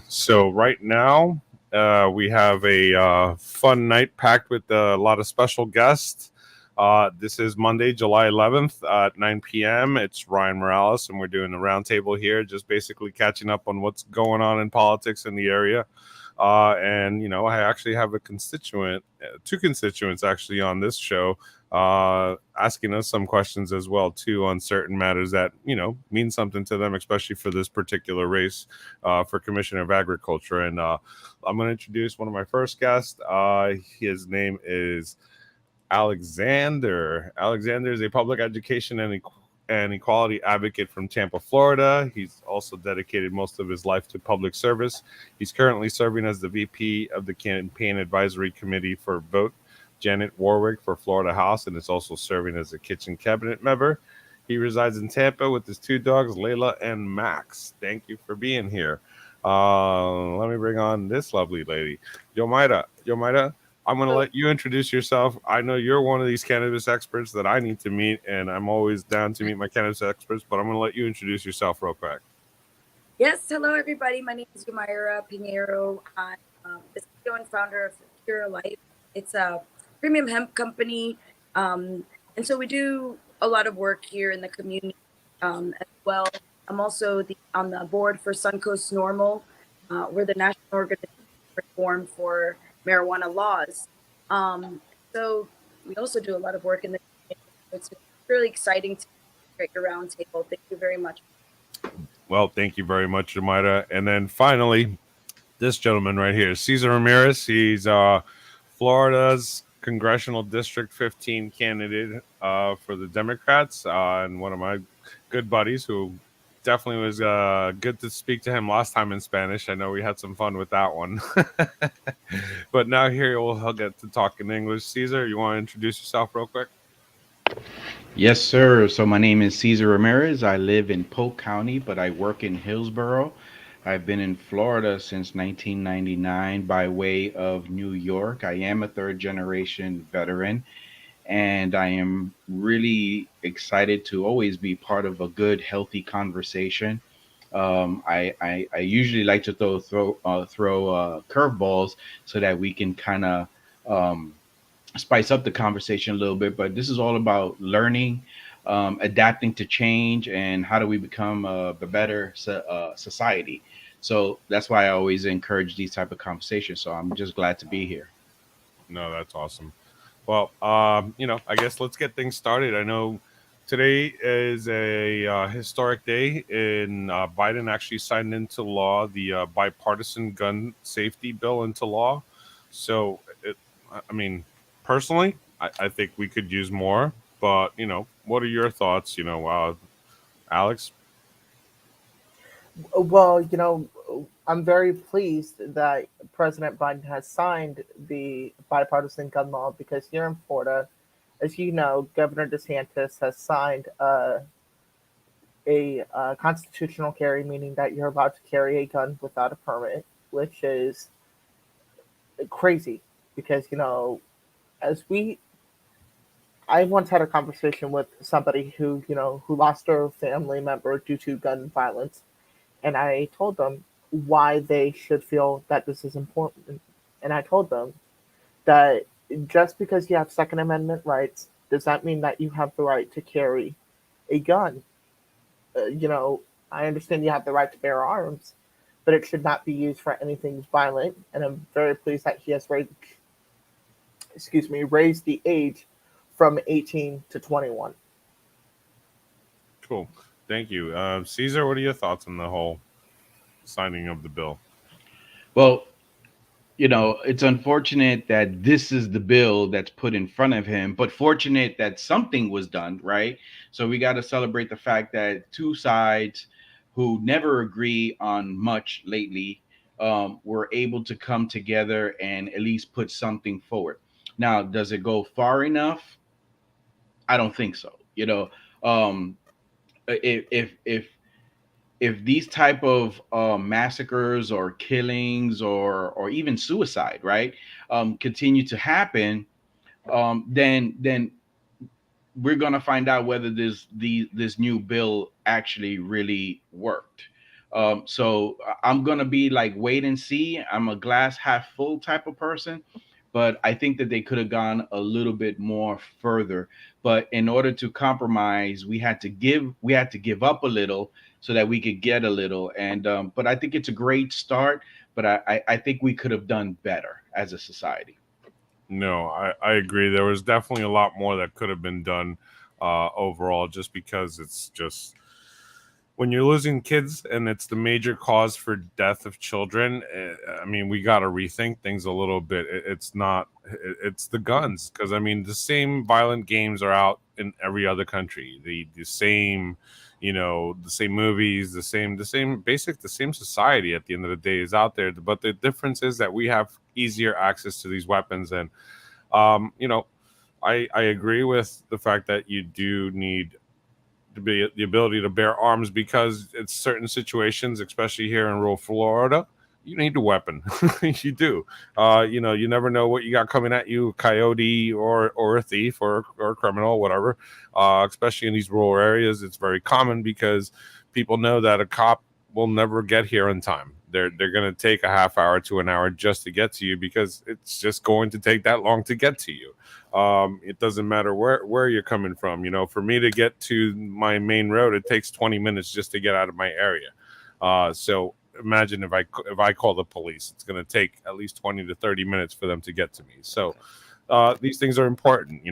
So right now, we have a fun night packed with a lot of special guests. This is Monday, July 11th at 9 p.m. It's Ryan Morales, and we're doing a roundtable here, just basically catching up on what's going on in politics in the area. And I actually have a constituent, two constituents actually on this show, asking us some questions as well too on certain matters that mean something to them, especially for this particular race for Commissioner of Agriculture. And I'm going to introduce one of my first guests. His name is Alexander. Alexander is a public education and equality advocate from Tampa, Florida. He's also dedicated most of his life to public service. He's currently serving as the VP of the Campaign Advisory Committee for Vote Janet Warwick for Florida House, and is also serving as a kitchen cabinet member. He resides in Tampa with his two dogs, Layla and Max. Thank you for being here. Let me bring on this lovely lady, Yomaira. Yomaira, I'm going to let you introduce yourself. I know you're one of these cannabis experts that I need to meet, and I'm always down to meet my cannabis experts, but I'm going to let you introduce yourself real quick. Yes, hello everybody. My name is Yomaira Pinheiro. I'm the CEO and founder of Pure Life. It's a premium hemp company, and so we do a lot of work here in the community as well. I'm also on the board for Suncoast Normal. We're the national organization reform for marijuana laws. So we also do a lot of work in the community. It's really exciting to create your roundtable. Thank you very much. Well, thank you very much, Jamida. And then finally, this gentleman right here, Cesar Ramirez. He's Florida's Congressional District 15 candidate for the Democrats, and one of my good buddies who definitely was good to speak to him last time in Spanish. I know we had some fun with that one. But now here we'll get to talk in English. Cesar, you want to introduce yourself real quick? Yes, sir. So my name is Cesar Ramirez. I live in Polk County, but I work in Hillsborough. I've been in Florida since 1999 by way of New York. I am a third generation veteran, and I am really excited to always be part of a good, healthy conversation. I usually like to throw curveballs so that we can kind of um, spice up the conversation a little bit. But this is all about learning, adapting to change, and how do we become a better society. So that's why I always encourage these type of conversations. So I'm just glad to be here. No, that's awesome. Well, I guess let's get things started. I know today is a historic day in Biden actually signed into law the bipartisan gun safety bill into law. So, I mean, personally, I think we could use more. But what are your thoughts? Alex. Well, I'm very pleased that President Biden has signed the bipartisan gun law because here in Florida, as you know, Governor DeSantis has signed a constitutional carry, meaning that you're allowed to carry a gun without a permit, which is crazy because, as we I once had a conversation with somebody who lost their family member due to gun violence, and I told them why they should feel that this is important. And I told them that just because you have Second Amendment rights does not mean that you have the right to carry a gun. I understand you have the right to bear arms, but it should not be used for anything violent. And I'm very pleased that he has raised the age from 18 to 21. Cool. Thank you. Caesar, what are your thoughts on the whole signing of the bill? Well, it's unfortunate that this is the bill that's put in front of him, but fortunate that something was done, right? So we got to celebrate the fact that two sides who never agree on much lately were able to come together and at least put something forward. Now, does it go far enough? I don't think so. Um, if if these type of massacres or killings or even suicide, right, continue to happen, then we're gonna find out whether this new bill actually really worked. So I'm gonna be like wait and see. I'm a glass half full type of person, but I think that they could have gone a little bit more further. But in order to compromise, we had to give up a little so that we could get a little. And but I think it's a great start. But I think we could have done better as a society. No, I agree. There was definitely a lot more that could have been done overall, just because it's just when you're losing kids and it's the major cause for death of children. I mean, we got to rethink things a little bit. It's not, it's the guns. Because, I mean, the same violent games are out in every other country. The same, the same movies, the same society at the end of the day is out there. But the difference is that we have easier access to these weapons. And, you know, I agree with the fact that you do need to be the ability to bear arms, because it's certain situations, especially here in rural Florida, you need a weapon. You do. You never know what you got coming at you, a coyote or a thief or a criminal, whatever. Especially in these rural areas, it's very common because people know that a cop will never get here in time. They're going to take a half hour to an hour just to get to you, because it's just going to take that long to get to you. It doesn't matter where you're coming from. For me to get to my main road, it takes 20 minutes just to get out of my area. So imagine if I call the police, it's going to take at least 20 to 30 minutes for them to get to me. So these things are important,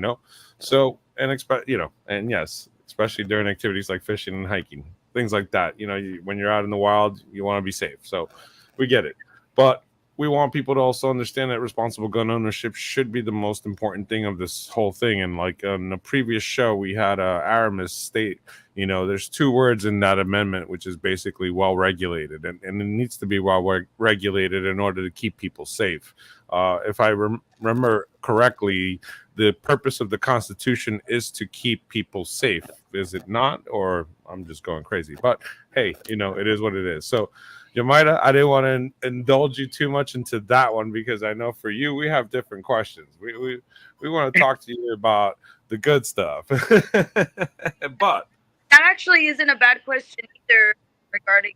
So and yes, especially during activities like fishing and hiking, things like that. When you're out in the wild, you want to be safe. So we get it, but we want people to also understand that responsible gun ownership should be the most important thing of this whole thing. And like on the previous show, we had Aramis state, there's two words in that amendment, which is basically well regulated, and it needs to be well regulated in order to keep people safe. If I remember correctly, the purpose of the Constitution is to keep people safe, is it not? Or I'm just going crazy, but hey, it is what it is. So Yamaida, I didn't want to indulge you too much into that one, because I know for you, we have different questions. We want to talk to you about the good stuff. But that actually isn't a bad question either regarding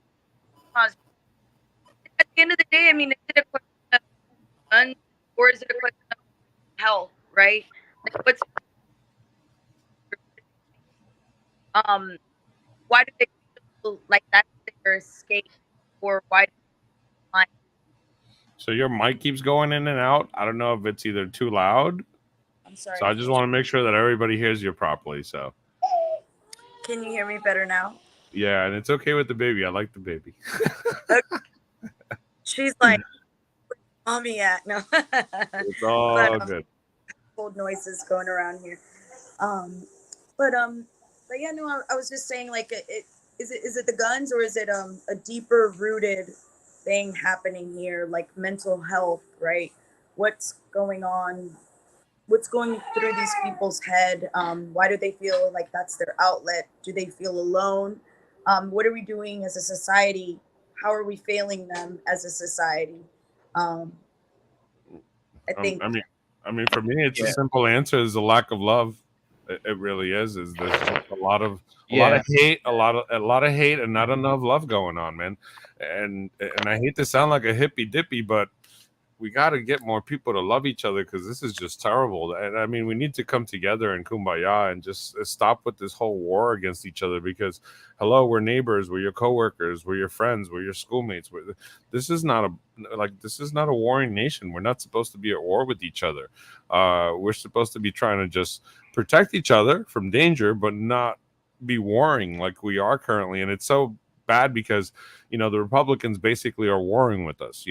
cause. At the end of the day, I mean, is it a question of guns, or is it a question of health, right? Like, why do they feel like that's their escape, or why? So your mic keeps going in and out. I don't know if it's either too loud. I'm sorry. So I just want to make sure that everybody hears you properly. So can you hear me better now? Yeah, and it's okay with the baby. I like the baby. She's like, where's mommy at? No. It's all good. Cold noises going around here. But yeah, no, I was just saying, like, is it the guns, or is it a deeper rooted thing happening here, like mental health, right? What's going on? What's going through these people's head? Why do they feel like that's their outlet? Do they feel alone? What are we doing as a society? How are we failing them as a society? I think. I mean, for me, it's a simple answer: is the lack of love. It really is. There's just a lot of hate, a lot of hate, and not enough love going on, man. And I hate to sound like a hippy dippy, but we got to get more people to love each other, because this is just terrible. And I mean, we need to come together in kumbaya and just stop with this whole war against each other, because hello, we're neighbors, we're your coworkers, we're your friends, we're your schoolmates. This is not a warring nation. We're not supposed to be at war with each other. We're supposed to be trying to just protect each other from danger, but not be warring like we are currently. And it's so bad because the Republicans basically are warring with us.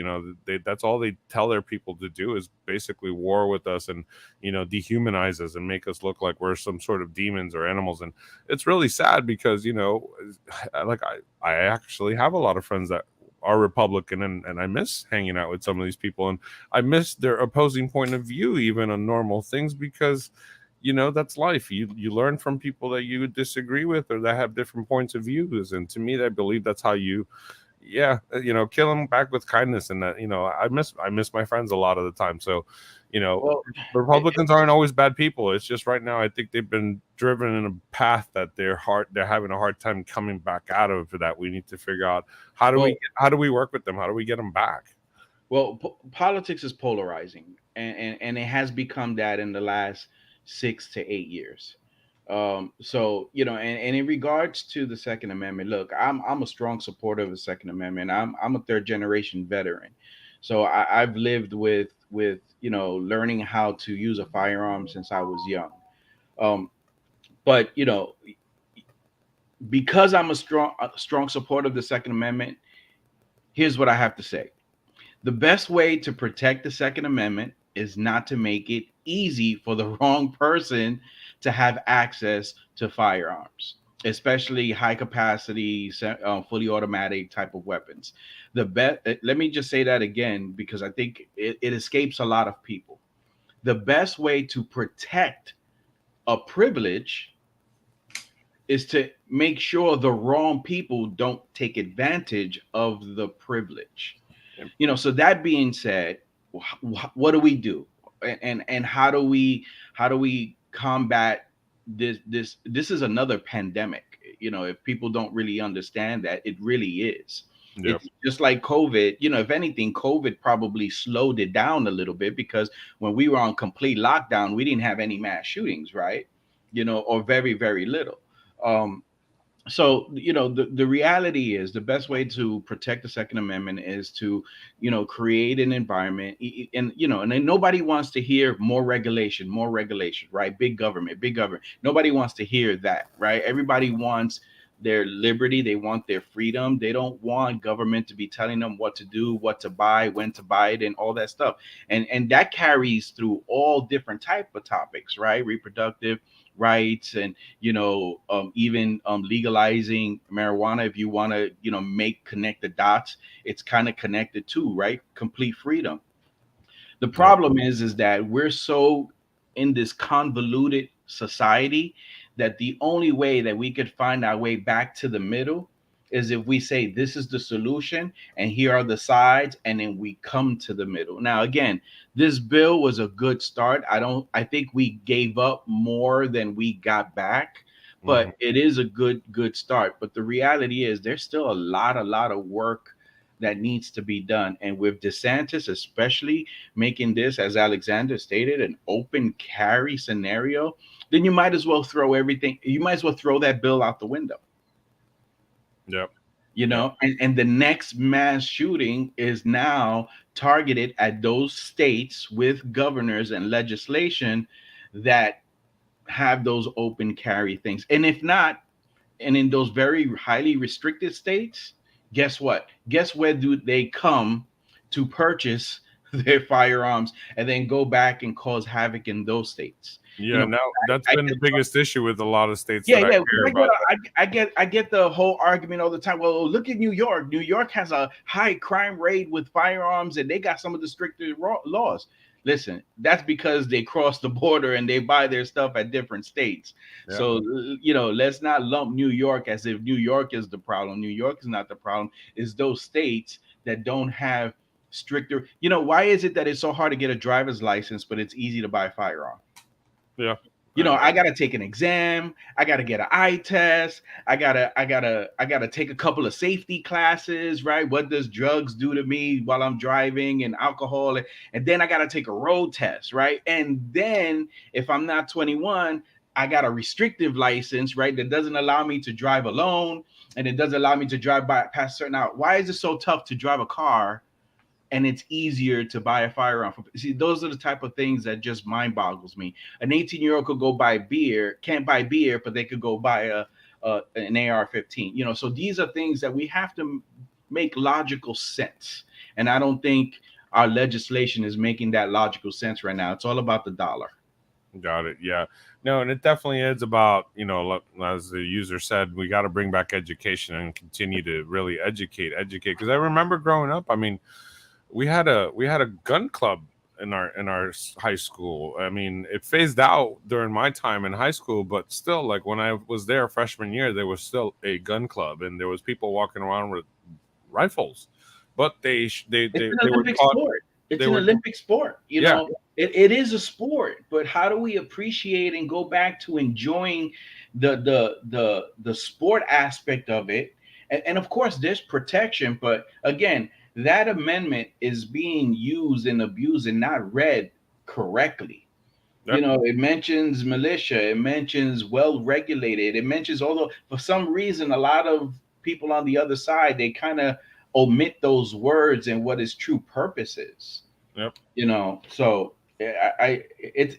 That's all they tell their people to do, is basically war with us and dehumanize us and make us look like we're some sort of demons or animals. And it's really sad because I actually have a lot of friends that are Republican, and I miss hanging out with some of these people, and I miss their opposing point of view even on normal things, because that's life. You learn from people that you disagree with or that have different points of views. And to me, I believe that's how you yeah, kill them back with kindness. And that, I miss my friends a lot of the time. So, Well, Republicans aren't always bad people. It's just right now I think they've been driven in a path that they're having a hard time coming back out of. That we need to figure out how do we work with them? How do we get them back? Well, politics is polarizing, and it has become that in the last 6 to 8 years. So and in regards to the Second Amendment, look, I'm a strong supporter of the Second Amendment. I'm a third generation veteran, so I've lived with learning how to use a firearm since I was young. Um, but because I'm a strong supporter of the Second Amendment, here's what I have to say. The best way to protect the Second Amendment is not to make it easy for the wrong person to have access to firearms, especially high capacity, fully automatic type of weapons. Let me just say that again, because I think it escapes a lot of people. The best way to protect a privilege is to make sure the wrong people don't take advantage of the privilege. So that being said, what do we do, and how do we combat this is another pandemic. If people don't really understand that, it really is. Yeah. It's just like COVID. If anything, COVID probably slowed it down a little bit, because when we were on complete lockdown, we didn't have any mass shootings, right? Or very, very little. So the reality is, the best way to protect the Second Amendment is to create an environment, and then nobody wants to hear more regulation, right? Big government, nobody wants to hear that, right? Everybody wants their liberty, they want their freedom. They don't want government to be telling them what to do, what to buy, when to buy it, and all that stuff. And that carries through all different type of topics, right? Reproductive rights, and even legalizing marijuana. If you want to connect the dots, it's kind of connected too, right? Complete freedom. The problem is that we're so in this convoluted society that the only way that we could find our way back to the middle is if we say this is the solution and here are the sides, and then we come to the middle. Now, again, this bill was a good start. I think we gave up more than we got back, but it is a good start. But the reality is, there's still a lot of work that needs to be done. And with DeSantis, especially making this, as Alexander stated, an open carry scenario, then you might as well throw everything. You might as well throw that bill out the window. Yep. And the next mass shooting is now targeted at those states with governors and legislation that have those open carry things. And if not, and in those very highly restricted states, guess what? Guess where do they come to purchase their firearms and then go back and cause havoc in those states? Yeah, now that's been the biggest issue with a lot of states. Yeah, that yeah. I care about. I get the whole argument all the time. Well, look at New York. New York has a high crime rate with firearms, and they got some of the stricter laws. Listen, that's because they cross the border and they buy their stuff at different states. Yeah. So, let's not lump New York as if New York is the problem. New York is not the problem. It's those states that don't have stricter. Why is it that it's so hard to get a driver's license, but it's easy to buy a firearm? Yeah. I gotta take an exam. I gotta get an eye test. I gotta take a couple of safety classes, right? What does drugs do to me while I'm driving, and alcohol, and then I gotta take a road test, right? And then if I'm not 21, I got a restrictive license, right? That doesn't allow me to drive alone, and it doesn't allow me to drive past certain hours. Why is it so tough to drive a car? And it's easier to buy a firearm. See, those are the type of things that just mind boggles me. An 18-year-old could go buy beer, can't buy beer, but they could go buy an AR-15. So these are things that we have to make logical sense. And I don't think our legislation is making that logical sense right now. It's all about the dollar. Got it. Yeah. No, and it definitely is about, as the user said, we got to bring back education and continue to really educate. Because I remember growing up, I mean, we had a gun club in our high school. I mean, it phased out during my time in high school, but still, like when I was there freshman year, there was still a gun club, and there was people walking around with rifles, but they It's an they were Olympic taught. sport. It's They an were Olympic sport. You yeah. know, it is a sport, but how do we appreciate and go back to enjoying the sport aspect of it? And of course, there's protection, but again, that amendment is being used and abused and not read correctly. You Yep. know, it mentions militia, it mentions well regulated, it mentions, although for some reason a lot of people on the other side, they kind of omit those words and what its true purpose is. Yep. You know, so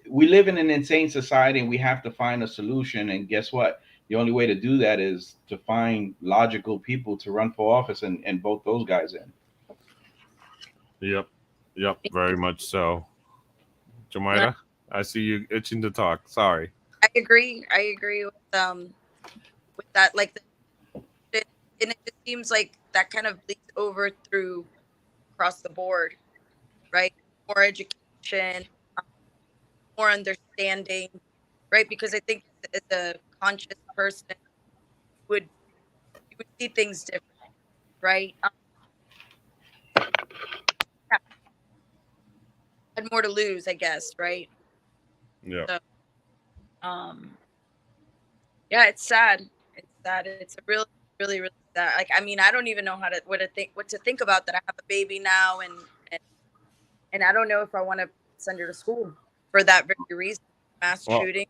we live in an insane society and we have to find a solution. And guess what? The only way to do that is to find logical people to run for office and vote those guys in. Yep. Yep. Very much so. Jemima, I see you itching to talk. Sorry. I agree. I agree with that. Like, and it just seems like that kind of bleeds over through across the board, right? More education, um, more understanding, right? Because I think as a conscious person, would you would see things different, right? Yeah, had more to lose, I guess, right? Yeah. So, um, yeah, it's sad. It's sad. It's a really, really, really sad. Like, I mean, I don't even know what to think about that I have a baby now, and and I don't know if I want to send her to school for that very reason. Mass Well, shooting,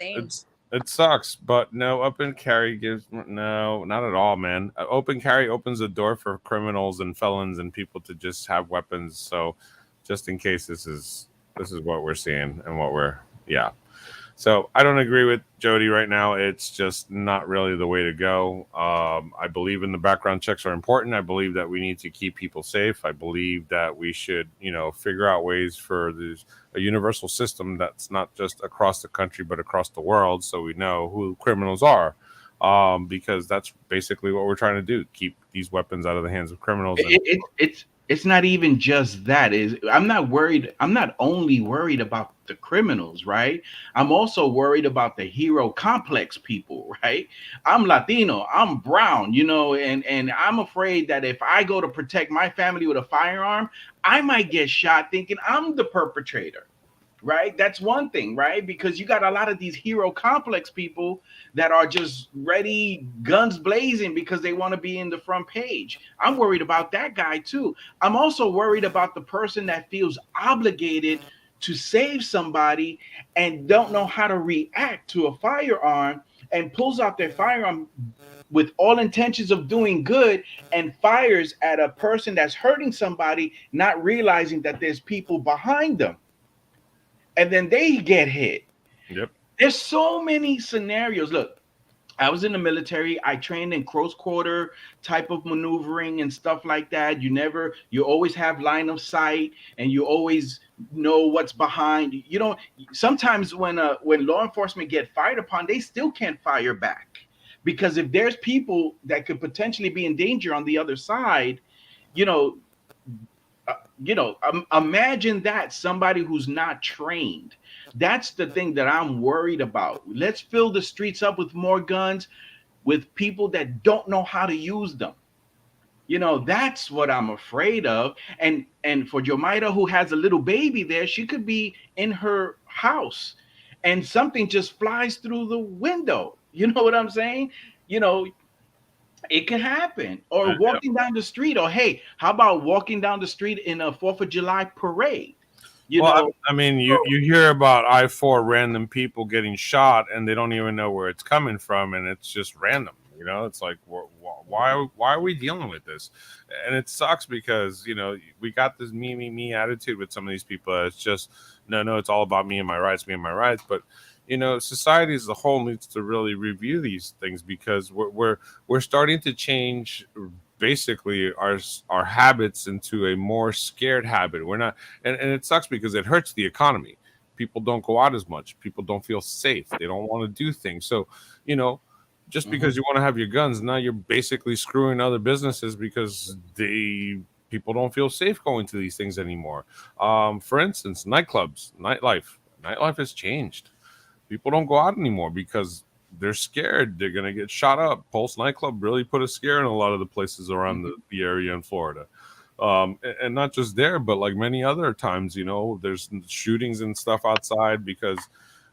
insane. it sucks, but no, open carry gives no, not at all, man. Open carry opens the door for criminals and felons and people to just have weapons. So, just in case this is what we're seeing and what we're yeah. So I don't agree with Jody right now. It's just not really the way to go. I believe in the background checks are important. I believe that we need to keep people safe. I believe that we should, figure out ways for a universal system that's not just across the country but across the world, so we know who criminals are. Because that's basically what we're trying to do: keep these weapons out of the hands of criminals. It's not even just that. I'm not worried. I'm not only worried about the criminals, right? I'm also worried about the hero complex people, right? I'm Latino, I'm brown, and I'm afraid that if I go to protect my family with a firearm, I might get shot thinking I'm the perpetrator. Right? That's one thing, right? Because you got a lot of these hero complex people that are just ready, guns blazing, because they want to be in the front page. I'm worried about that guy too. I'm also worried about the person that feels obligated to save somebody and don't know how to react to a firearm and pulls out their firearm with all intentions of doing good and fires at a person that's hurting somebody, not realizing that there's people behind them. And then they get hit. Yep. There's so many scenarios. Look, I was in the military. I trained in close quarter type of maneuvering and stuff like that. You always have line of sight and you always know what's behind. Sometimes when law enforcement get fired upon, they still can't fire back. Because if there's people that could potentially be in danger on the other side, you know, imagine that somebody who's not trained. That's the thing that I'm worried about. Let's fill the streets up with more guns, with people that don't know how to use them. That's what I'm afraid of. And for Jomaida, who has a little baby there, she could be in her house and something just flies through the window. You know what I'm saying? It can happen. Or walking down the street, or hey, how about walking down the street in a 4th of July parade? I mean, you hear about I-4 random people getting shot and they don't even know where it's coming from, and it's just random. It's like, why are we dealing with this? And it sucks because we got this me attitude with some of these people. It's just no, it's all about me and my rights, but society as a whole needs to really review these things, because we're starting to change basically our habits into a more scared habit. We're not, and it sucks because it hurts the economy. People don't go out as much. People don't feel safe. They don't want to do things. So, just because you want to have your guns, now you're basically screwing other businesses because people don't feel safe going to these things anymore. For instance, nightclubs, nightlife has changed. People don't go out anymore because they're scared they're going to get shot up. Pulse nightclub really put a scare in a lot of the places around the area in Florida. And not just there, but like many other times, there's shootings and stuff outside because,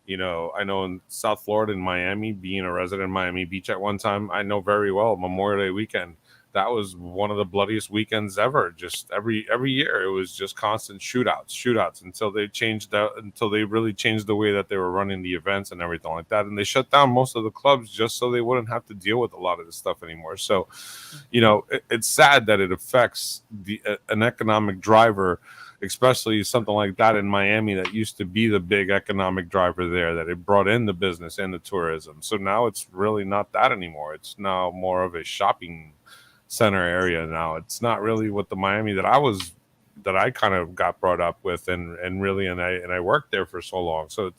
I know in South Florida, in Miami, being a resident in Miami Beach at one time, I know very well Memorial Day weekend. That was one of the bloodiest weekends ever. Just every year, it was just constant shootouts until they really changed the way that they were running the events and everything like that. And they shut down most of the clubs just so they wouldn't have to deal with a lot of this stuff anymore. So, it's sad that it affects an economic driver, especially something like that in Miami that used to be the big economic driver there, that it brought in the business and the tourism. So now it's really not that anymore. It's now more of a shopping center area now. It's not really what the Miami that I kind of got brought up with and I worked there for so long. So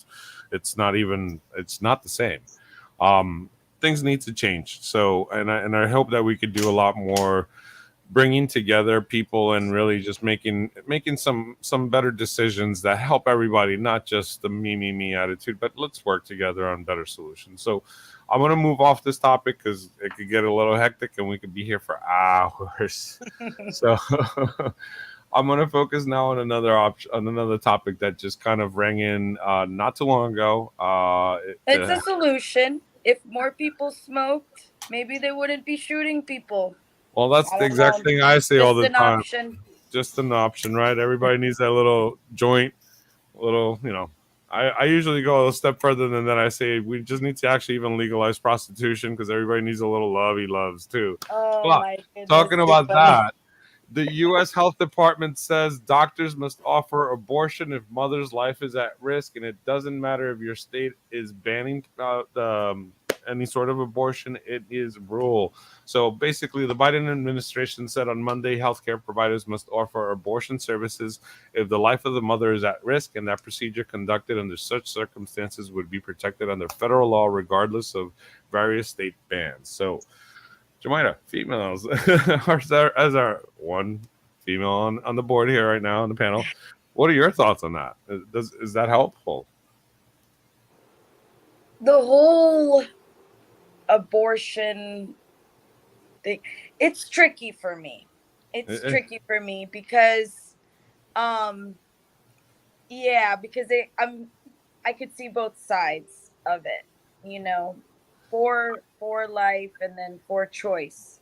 it's not the same. Things need to change. So and I hope that we could do a lot more bringing together people and really just making some better decisions that help everybody, not just the me attitude, but let's work together on better solutions. So I'm going to move off this topic because it could get a little hectic and we could be here for hours. So I'm going to focus now on another topic that just kind of rang in not too long ago. It's a solution. If more people smoked, maybe they wouldn't be shooting people. Well, that's the exact thing I say all the time. Option. Just an option, right? Everybody needs that little joint, I usually go a step further than that. I say we just need to actually even legalize prostitution because everybody needs a little love he loves too. Oh, but my goodness. Talking about that, the U.S. Health Department says doctors must offer abortion if mother's life is at risk, and it doesn't matter if your state is banning any sort of abortion. It is rule. So basically, the Biden administration said on Monday, healthcare providers must offer abortion services if the life of the mother is at risk, and that procedure conducted under such circumstances would be protected under federal law, regardless of various state bans. So, Jemima, females, as our one female on the board here right now on the panel, what are your thoughts on that? Is that helpful? The whole abortion thing, it's tricky for me. It's tricky for me because because I could see both sides of it, for life and then for choice.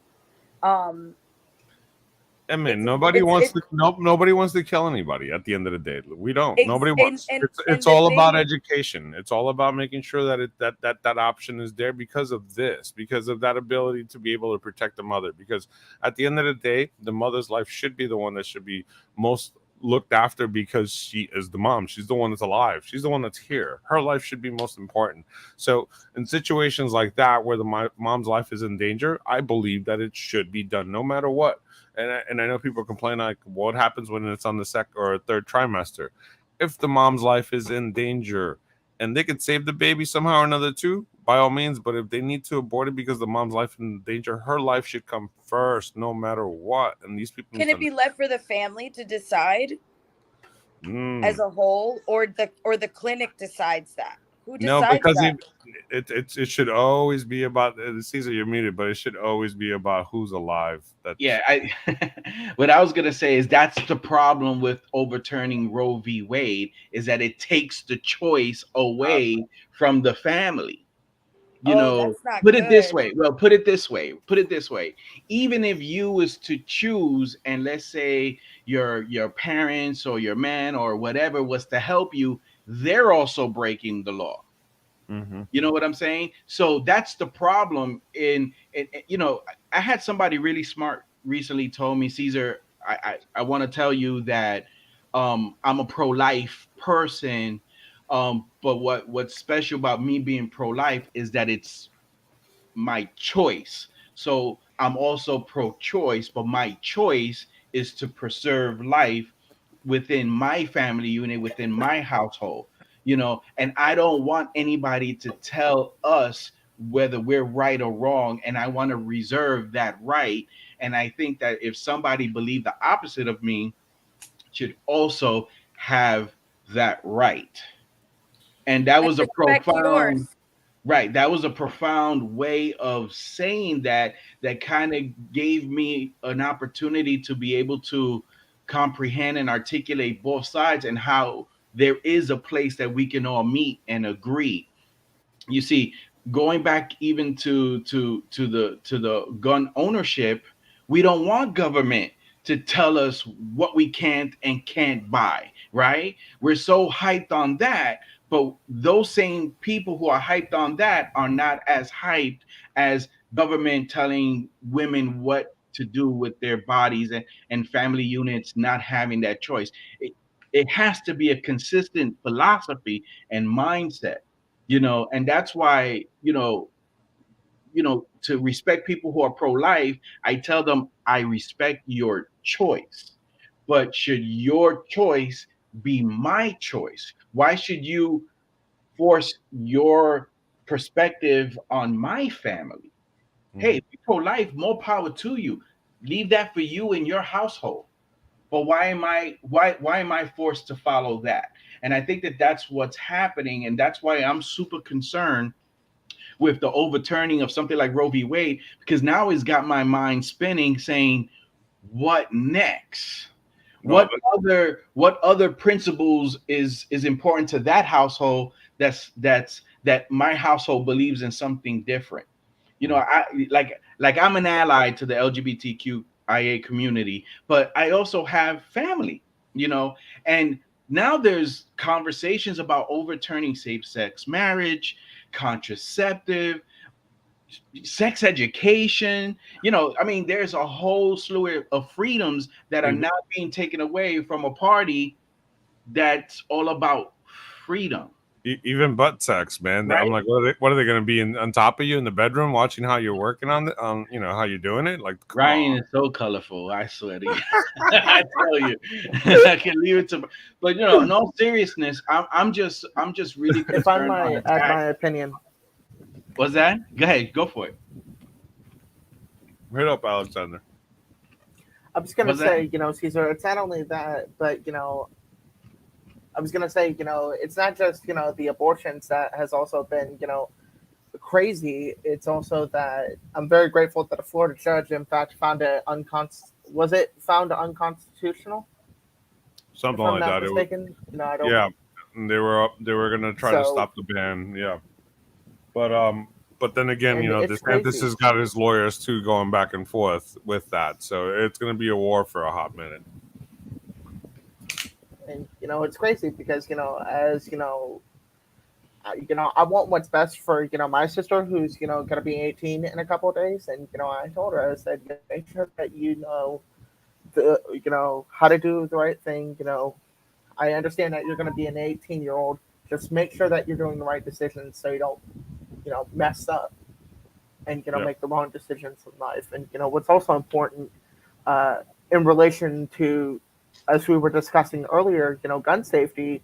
I mean, nobody wants to kill anybody at the end of the day. We don't. Nobody wants. It's all about education. It's all about making sure that option is there because of that ability to be able to protect the mother. Because at the end of the day, the mother's life should be the one that should be most looked after because she is the mom. She's the one that's alive. She's the one that's here. Her life should be most important. So in situations like that where the mom's life is in danger, I believe that it should be done no matter what. And I know people complain like, what happens when it's on the second or third trimester? If the mom's life is in danger and they could save the baby somehow or another too, by all means. But if they need to abort it because the mom's life is in danger, her life should come first, no matter what. And these people can it be left for the family to decide as a whole, or the clinic decides that? Who decides no, because that? It should always be about Cesar, you're muted, but it should always be about who's alive. What I was gonna say is that's the problem with overturning Roe v. Wade, is that it takes the choice away from the family. That's not put good. it this way. Well, put it this way. Even if you was to choose, and let's say your parents or your man or whatever was to help you, they're also breaking the law. Mm-hmm. You know what I'm saying? So that's the problem. I had somebody really smart recently told me, Cesar, I want to tell you that I'm a pro-life person. But what's special about me being pro-life is that it's my choice. So I'm also pro-choice, but my choice is to preserve life within my family unit, within my household. And I don't want anybody to tell us whether we're right or wrong, and I want to reserve that right. And I think that if somebody believed the opposite of me, should also have that right. And that was a profound Right. That was a profound way of saying that, that kind of gave me an opportunity to be able to comprehend and articulate both sides, and how there is a place that we can all meet and agree. You see, going back even to the gun ownership, we don't want government to tell us what we can't and can't buy, right? We're so hyped on that, but those same people who are hyped on that are not as hyped as government telling women what to do with their bodies, and family units not having that choice. It has to be a consistent philosophy and mindset, and that's why, to respect people who are pro-life, I tell them I respect your choice, but should your choice be my choice? Why should you force your perspective on my family? Hey, Mhm. if you're pro-life, more power to you. Leave that for you and your household. But why am I forced to follow that? And I think that that's what's happening, and that's why I'm super concerned with the overturning of something like Roe v. Wade, because now it's got my mind spinning, saying, what next? No, What other principles is important to that household, that my household believes in something different? I like I'm an ally to the LGBTQIA community, but I also have family, and now there's conversations about overturning safe-sex marriage, contraceptive, sex education. I mean, there's a whole slew of freedoms that are even, now being taken away from a party that's all about freedom, even butt sex, man. I'm right? like, what are they going to be on top of you in the bedroom, watching how you're working on how you're doing it? Like, come Ryan on. is so colorful. I swear to you. I tell you, I can leave it to. But in all seriousness, I'm just really If I concerned on might the add fact. my opinion, What's that? Go ahead, go for it. Hit up, Alexander. I was gonna What's that? say, Caesar, it's not only that, but I was gonna say, it's not just the abortions that has also been crazy. It's also that I'm very grateful that a Florida judge, in fact, found it was it found unconstitutional, Something if I'm like not that. It was, mistaken. I don't. yeah. And they were going to try to So, stop the ban. Yeah. But then again, and it's DeSantis crazy. has got his lawyers too going back and forth with that. So it's going to be a war for a hot minute. And it's crazy because as I want what's best for my sister, who's gonna be 18 in a couple of days, and I told her, I said, make sure that the how to do the right thing. I understand that you're gonna be an 18-year-old. Just make sure that you're doing the right decisions so you don't mess up and Yeah. make the wrong decisions in life. And what's also important uh, in relation to, as we were discussing earlier, gun safety.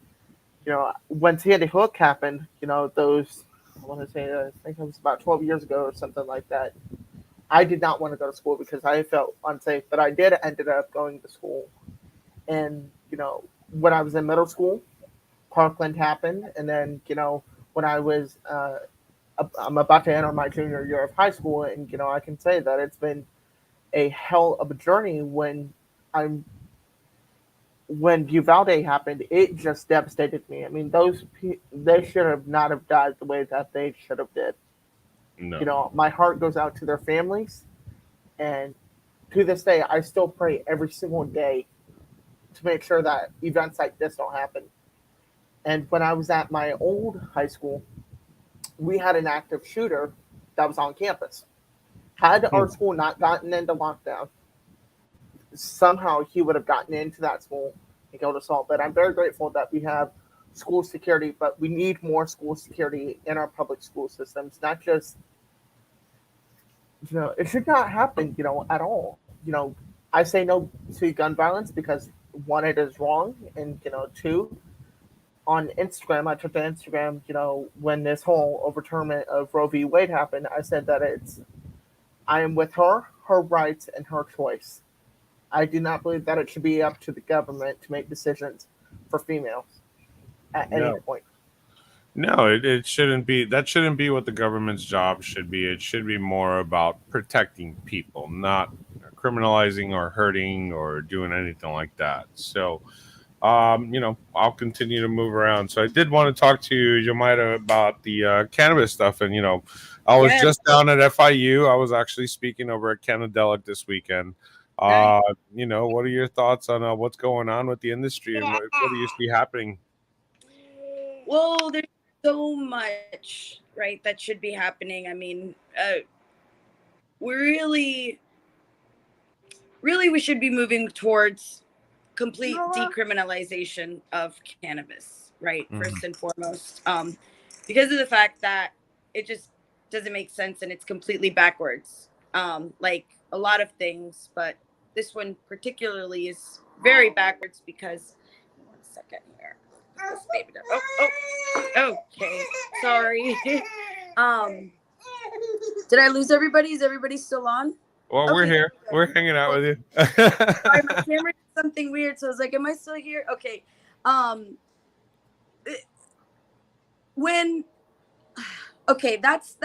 When Sandy Hook happened, those, I want to say, I think it was about 12 years ago or something like that. I did not want to go to school because I felt unsafe, but I did ended up going to school. And, when I was in middle school, Parkland happened. And then, when I'm about to enter my junior year of high school, and, I can say that it's been a hell of a journey I'm when Uvalde happened, it just devastated me. I mean, they should have not have died the way that they should have did. No. My heart goes out to their families, and to this day, I still pray every single day to make sure that events like this don't happen. And when I was at my old high school, we had an active shooter that was on campus. Had our school not gotten into lockdown, somehow he would have gotten into that school and killed us all. But I'm very grateful that we have school security, but we need more school security in our public school systems. Not just, it should not happen, at all. I say no to gun violence because one, it is wrong, and two, on Instagram, I took to Instagram, when this whole overturnment of Roe v. Wade happened, I said that I am with her rights, and her choice. I do not believe that it should be up to the government to make decisions for females at any Yeah. point. No, it shouldn't be. That shouldn't be what the government's job should be. It should be more about protecting people, not criminalizing or hurting or doing anything like that. So, I'll continue to move around. So I did want to talk to you, Jamaida, about the cannabis stuff. And, I was Yes. just down at FIU. I was actually speaking over at Canadelic this weekend. Nice. What are your thoughts on what's going on with the industry and what do you see happening? Well, there's so much, right, that should be happening. I mean, we really, we should be moving towards complete decriminalization of cannabis, right? Mhm. First and foremost, because of the fact that it just doesn't make sense and it's completely backwards. Like a lot of things, but this one particularly is very backwards because. One second here. This baby does- okay. Sorry. um, did I lose everybody? Is everybody still on? Well, we're Okay. here. We're hanging out with you. Sorry, my camera did something weird, so I was like, "Am I still here?" Okay. Um, when okay, that's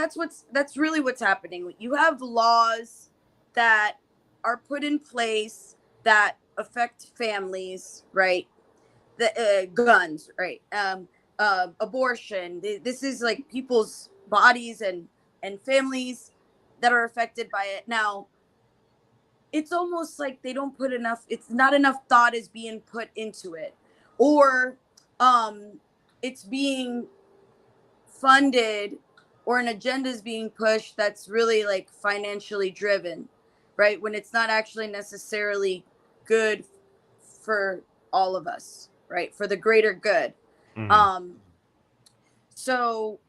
really what's happening. You have laws that are put in place that affect families, right? The guns, right? Abortion. This is like people's bodies and families that are affected by it. Now, it's almost like they don't put enough. It's not enough thought is being put into it, or um, it's being funded, or an agenda is being pushed that's really like financially driven, right? When it's not actually necessarily good for all of us, right? For the greater good. Mhm. So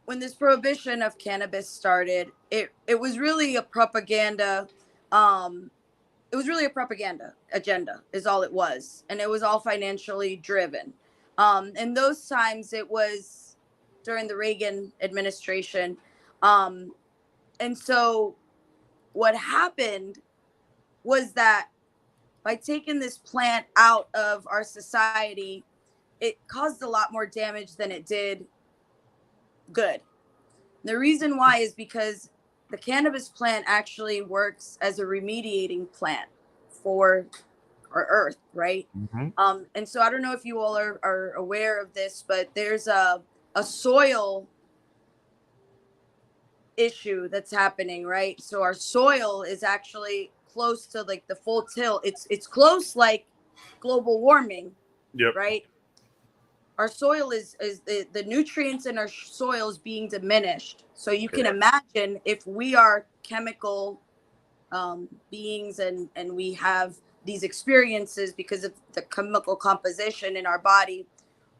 when this prohibition of cannabis started, it was really a propaganda. Um, it was really a propaganda agenda, is all it was, and it was all financially driven. And those times it was during the Reagan administration, and so what happened was that by taking this plant out of our society, it caused a lot more damage than it did good. The reason why is because the cannabis plant actually works as a remediating plant for our earth, right? Mhm. And so I don't know if you all are aware of this, but there's a soil issue that's happening, right? So our soil is actually close to like the full tilt. It's close like global warming, Yep. right? Our soil is the nutrients in our soil is being diminished. So you can imagine if we are chemical beings and we have these experiences because of the chemical composition in our body,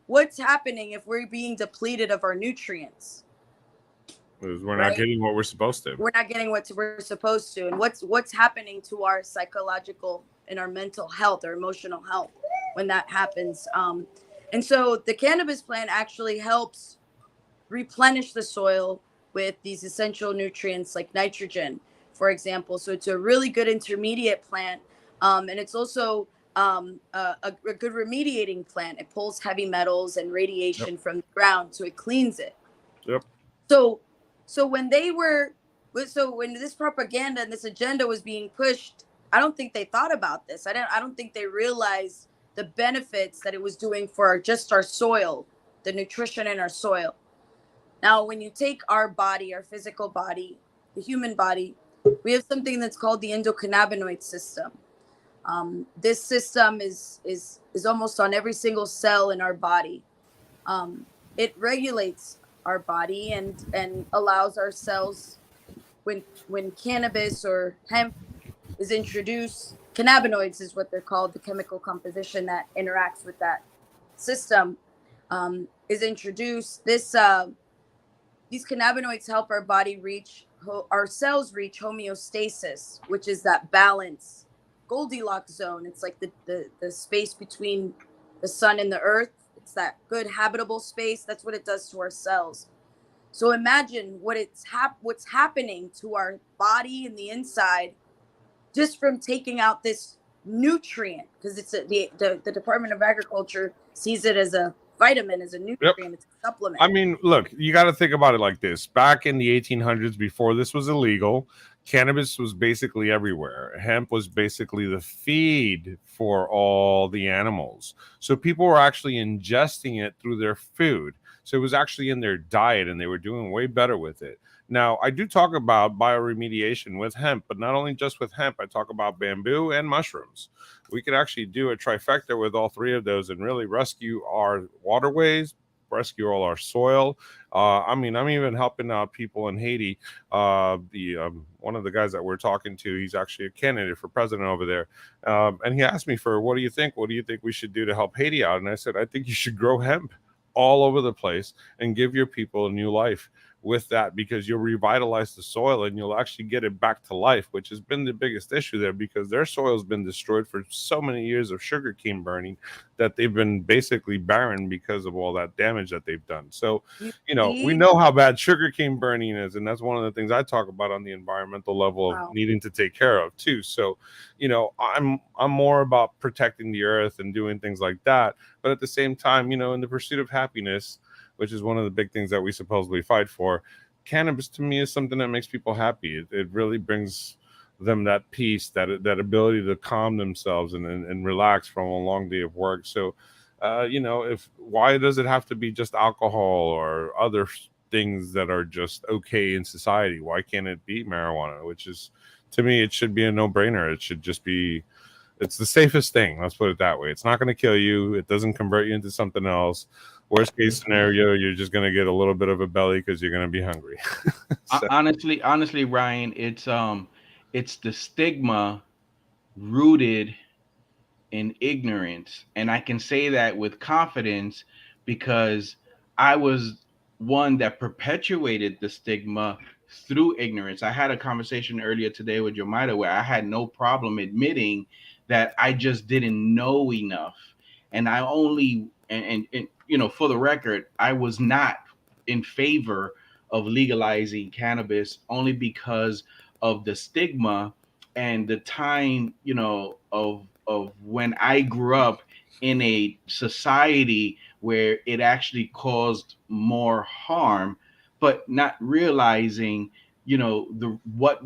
what's happening if we're being depleted of our nutrients? We're not Right? getting what we're supposed to. We're not getting what we're supposed to, and what's happening to our psychological and our mental health, our emotional health when that happens. And so the cannabis plant actually helps replenish the soil with these essential nutrients like nitrogen, for example. So it's a really good intermediate plant, and it's also a good remediating plant. It pulls heavy metals and Yep. radiation from the ground, so it cleans it. Yep. So, so when they were, so when this propaganda and this agenda was being pushed, I don't think they thought about this. I don't think they realized the benefits that it was doing for just our soil, the nutrition in our soil. Now, when you take our body, our physical body, the human body, we have something that's called the endocannabinoid system. This system is almost on every single cell in our body. It regulates our body and allows our cells when cannabis or hemp is introduced. Cannabinoids is what they're called, the chemical composition that interacts with that system is introduced. These cannabinoids help our body our cells reach homeostasis, which is that balance, Goldilocks zone. It's like the space between the sun and the earth. It's that good habitable space. That's what it does to our cells. So imagine what's happening to our body and the inside just from taking out this nutrient, because it's the Department of Agriculture sees it as vitamin, it's a Yep. nutrient, it's a supplement. I mean, look, you got to think about it like this. Back in the 1800s, before this was illegal, cannabis was basically everywhere. Hemp was basically the feed for all the animals. So people were actually ingesting it through their food. So it was actually in their diet, and they were doing way better with it. Now, I do talk about bioremediation with hemp, but not only just with hemp, I talk about bamboo and mushrooms. We could actually do a trifecta with all three of those and really rescue our waterways, rescue all our soil. I mean, I'm even helping out people in Haiti. The One of the guys that we're talking to, he's actually a candidate for president over there, and he asked me for, what do you think? What do you think we should do to help Haiti out? And I said, I think you should grow hemp all over the place and give your people a new life with that, because you'll revitalize the soil and you'll actually get it back to life, which has been the biggest issue there, because their soil's been destroyed for so many years of sugarcane burning that they've been basically barren because of all that damage that they've done. So, you know, we know how bad sugarcane burning is, and that's one of the things I talk about on the environmental level of needing to take care of too. So, you know, I'm more about protecting the earth and doing things like that, but at the same time, you know, in the pursuit of happiness, which is one of the big things that we supposedly fight for, cannabis to me is something that makes people happy. It really brings them that peace, that ability to calm themselves and relax from a long day of work. So, you know, why does it have to be just alcohol or other things that are just okay in society? Why can't it be marijuana? Which is, to me, it should be a no-brainer. It should just be, it's the safest thing. Let's put it that way. It's not going to kill you. It doesn't convert you into something else. Worst case scenario, you're just going to get a little bit of a belly because you're going to be hungry. So. Honestly, Ryan, it's the stigma rooted in ignorance, and I can say that with confidence because I was one that perpetuated the stigma through ignorance. I had a conversation earlier today with Jomaida where I had no problem admitting that I just didn't know enough, and I only and you know, for the record, I was not in favor of legalizing cannabis only because of the stigma and the time, you know, of when I grew up in a society where it actually caused more harm, but not realizing, you know, what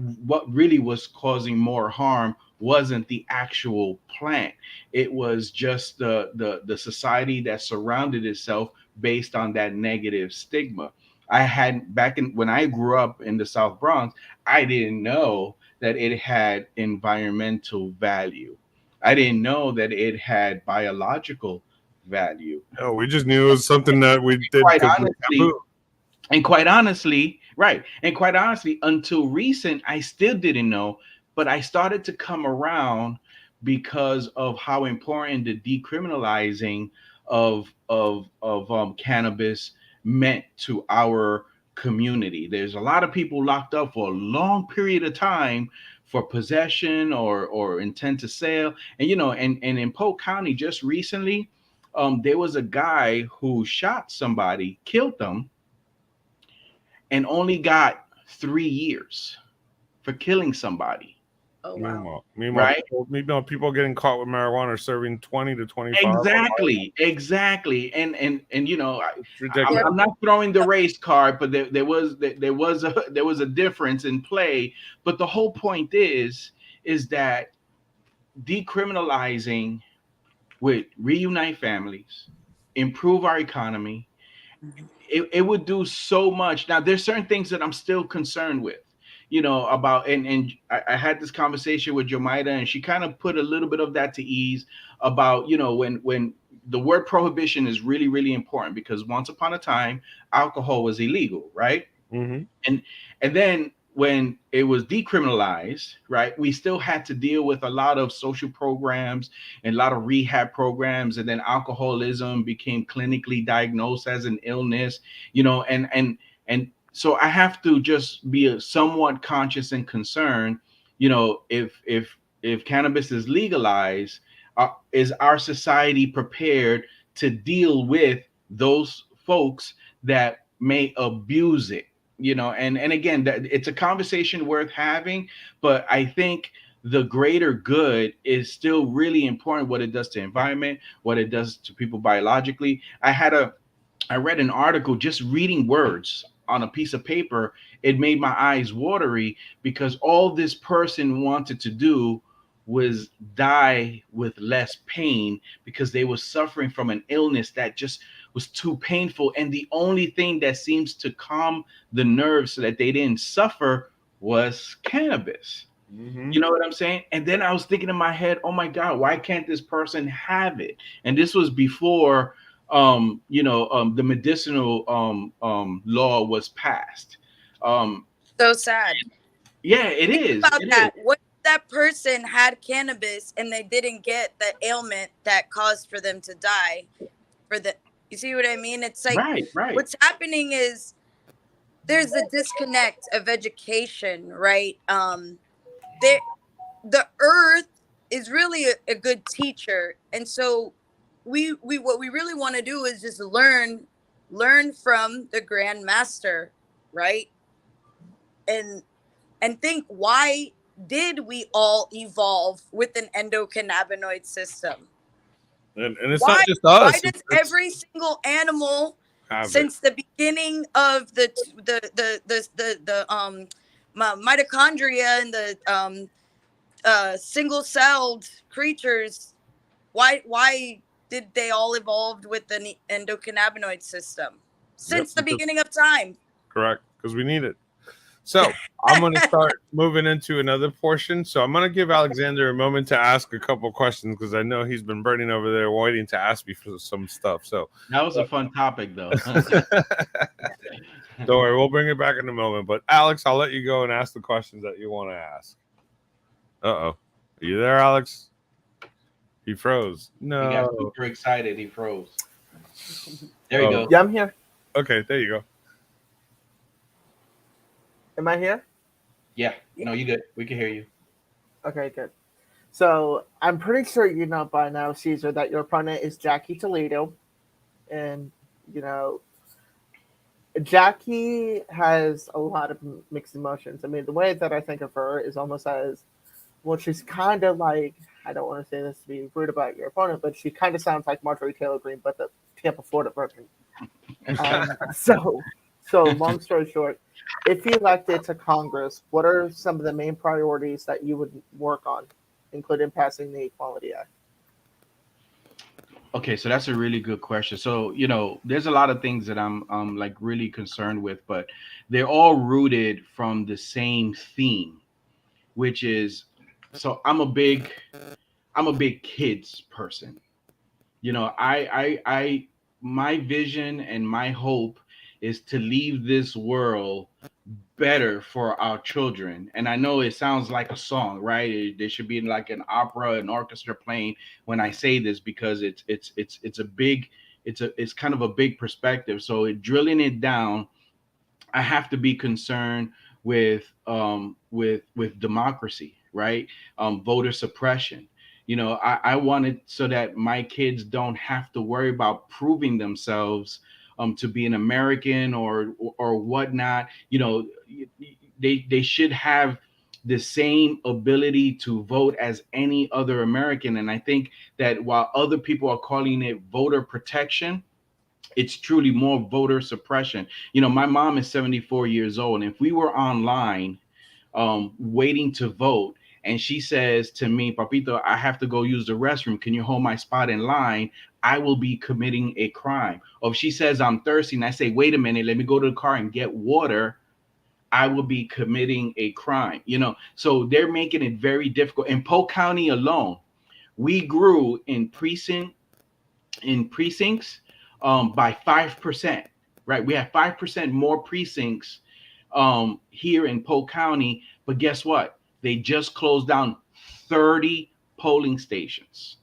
really was causing more harm wasn't the actual plant. It was just the society that surrounded itself based on that negative stigma. I had back in when I grew up in the South Bronx, I didn't know that it had environmental value. I didn't know that it had biological value. No, we just knew it was something that we did Quite because honestly, it was taboo. and quite honestly, right. And quite honestly, until recent, I still didn't know, but I started to come around because of how important the decriminalizing of cannabis meant to our community. There's a lot of people locked up for a long period of time for possession or intent to sale. And you know, and in Polk County just recently, there was a guy who shot somebody, killed them, and only got 3 years for killing somebody. Oh wow! Meanwhile, Right? people getting caught with marijuana are serving 20 to 25. Exactly. And you know, It's ridiculous. I'm not throwing the race card, but there was a difference in play. But the whole point is that decriminalizing would reunite families, improve our economy. It would do so much. Now, there's certain things that I'm still concerned with, you know, about, and I had this conversation with Jomaida, and she kind of put a little bit of that to ease about, you know, when the word prohibition is really, really important because once upon a time, alcohol was illegal, right? Mm-hmm. And then when it was decriminalized, right, we still had to deal with a lot of social programs and a lot of rehab programs, and then alcoholism became clinically diagnosed as an illness, you know, and so I have to just be a somewhat conscious and concerned, you know, if cannabis is legalized, is our society prepared to deal with those folks that may abuse it? You know, and again, that it's a conversation worth having, but I think the greater good is still really important. What it does to environment, what it does to people biologically. I read an article, just reading words on a piece of paper, it made my eyes watery, because all this person wanted to do was die with less pain, because they were suffering from an illness that just was too painful. And the only thing that seems to calm the nerves so that they didn't suffer was cannabis. Mm-hmm. You know what I'm saying? And then I was thinking in my head, oh my God, why can't this person have it? And this was before the medicinal law was passed. So sad. Yeah, it Think is. about It is. that. What if that person had cannabis and they didn't get the ailment that caused for them to die? You see what I mean? It's like Right, right. what's happening is there's a disconnect of education, right? The earth is really a good teacher, and so we what we really want to do is just learn from the grand master, right? And think, why did we all evolve with an endocannabinoid system? And it's Why not just us. why does every single animal since the beginning of the mitochondria and the single-celled creatures, why did they all evolve with an endocannabinoid system since the beginning of time? Correct, because we need it. So I'm going to start moving into another portion. So I'm going to give Alexander a moment to ask a couple questions, because I know he's been burning over there waiting to ask me for some stuff. So that was a fun topic, though. Don't worry, we'll bring it back in a moment. But Alex, I'll let you go and ask the questions that you want to ask. Are you there, Alex? He froze. No. He got super excited. He froze. There you go. Yeah, I'm here. Okay, there you go. Am I here? Yeah. No, you good. We can hear you. Okay, good. So I'm pretty sure you know by now, Cesar, that your opponent is Jackie Toledo. And, Jackie has a lot of mixed emotions. I mean, the way that I think of her is almost as, well, she's kind of like, I don't want to say this to be rude about your opponent, but she kind of sounds like Marjorie Taylor Greene, but the Tampa, Florida version. So long story short, if you elected to Congress, what are some of the main priorities that you would work on, including passing the Equality Act? Okay, so that's a really good question. So, there's a lot of things that I'm like really concerned with, but they're all rooted from the same theme, which is, so I'm a big kids person. My vision and my hope is to leave this world better for our children. And I know it sounds like a song, right? There should be like an opera, an orchestra playing when I say this, because it's kind of a big perspective. So drilling it down, I have to be concerned with democracy, right? Voter suppression. I want it so that my kids don't have to worry about proving themselves to be an American or whatnot. They should have the same ability to vote as any other American. And I think that while other people are calling it voter protection, it's truly more voter suppression. My mom is 74 years old, and if we were online waiting to vote, and she says to me, Papito, I have to go use the restroom, can you hold my spot in line? I will be committing a crime. Or if she says I'm thirsty and I say, wait a minute, let me go to the car and get water, I will be committing a crime. So they're making it very difficult. In Polk County alone, we grew in precincts by 5%, right? We have 5% more precincts here in Polk County, but guess what? They just closed down 30 polling stations.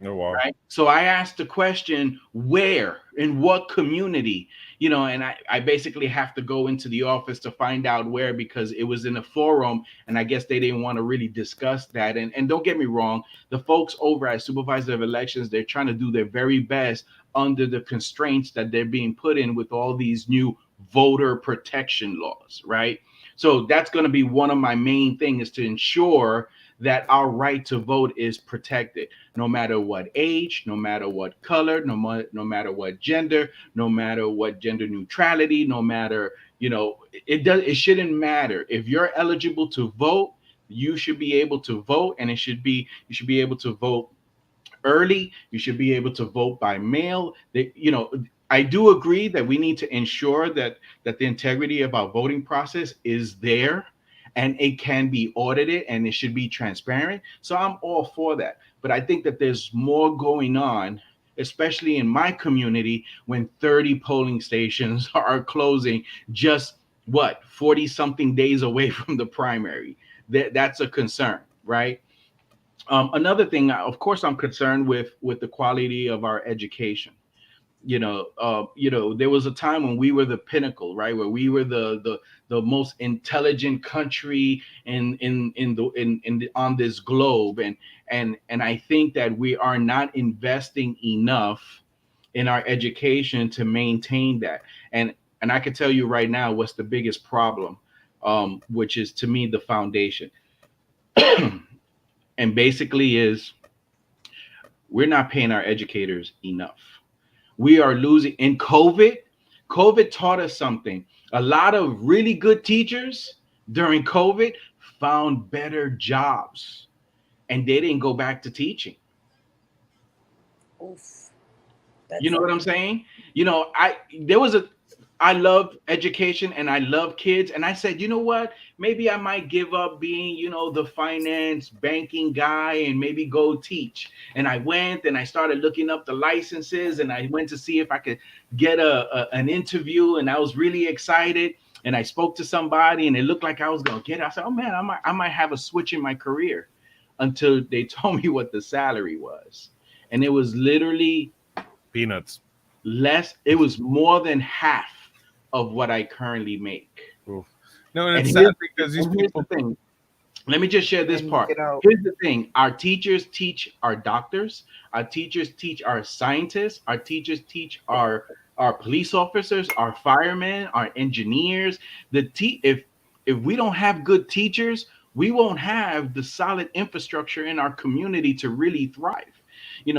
Oh, wow. Right. So I asked the question, where, in what community, and I basically have to go into the office to find out where, because it was in a forum and I guess they didn't want to really discuss that. And don't get me wrong, the folks over at Supervisor of Elections, they're trying to do their very best under the constraints that they're being put in with all these new voter protection laws. Right. So that's going to be one of my main things, is to ensure that our right to vote is protected, no matter what age, no matter what color, no matter what gender, no matter what gender neutrality, no matter, it shouldn't matter. If you're eligible to vote, you should be able to vote, and you should be able to vote early. You should be able to vote by mail. I do agree that we need to ensure that the integrity of our voting process is there, and it can be audited, and it should be transparent. So I'm all for that. But I think that there's more going on, especially in my community, when 30 polling stations are closing just 40 something days away from the primary. That's a concern, right? Another thing, of course, I'm concerned with the quality of our education. There was a time when we were the pinnacle, right, where we were the most intelligent country on this globe, and I think that we are not investing enough in our education to maintain that. And I can tell you right now what's the biggest problem, which is, to me, the foundation. And basically is, we're not paying our educators enough. We are losing. In COVID taught us something. A lot of really good teachers during COVID found better jobs, and they didn't go back to teaching. Oof. You know what I'm saying? I love education and I love kids. And I said, you know what? Maybe I might give up being, the finance banking guy and maybe go teach. And I went and I started looking up the licenses, and I went to see if I could get an interview, and I was really excited. And I spoke to somebody and it looked like I was going to get it. I said, oh man, I might have a switch in my career, until they told me what the salary was. And it was literally peanuts. It was more than half of what I currently make. Oof. No, and it's sad because these people. Let me just share this part. Here's the thing: our teachers teach our doctors, our teachers teach our scientists, our teachers teach our police officers, our firemen, our engineers. If we don't have good teachers, we won't have the solid infrastructure in our community to really thrive.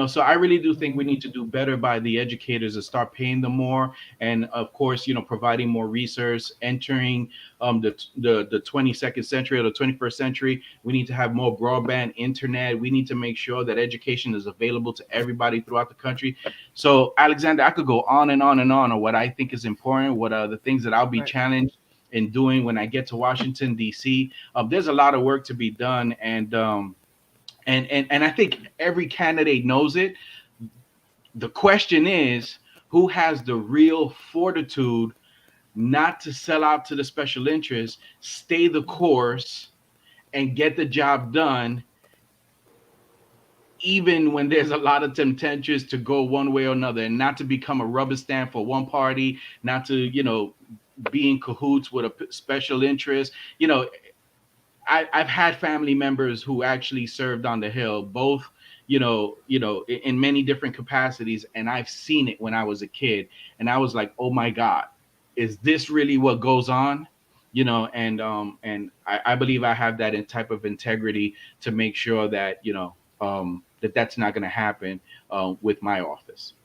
So I really do think we need to do better by the educators to start paying them more. And of course, providing more research, entering the 22nd century or the 21st century. We need to have more broadband internet. We need to make sure that education is available to everybody throughout the country. So Alexander, I could go on and on and on what I think is important, what are the things that I'll be challenged in doing when I get to Washington, D.C. There's a lot of work to be done. And I think every candidate knows it. The question is, who has the real fortitude not to sell out to the special interests, stay the course, and get the job done, even when there's a lot of temptations to go one way or another, and not to become a rubber stamp for one party, not to, be in cahoots with a special interest. I've had family members who actually served on the Hill, both, in many different capacities. And I've seen it when I was a kid, and I was like, oh my God, is this really what goes on? And I believe I have that type of integrity to make sure that, that's not going to happen with my office.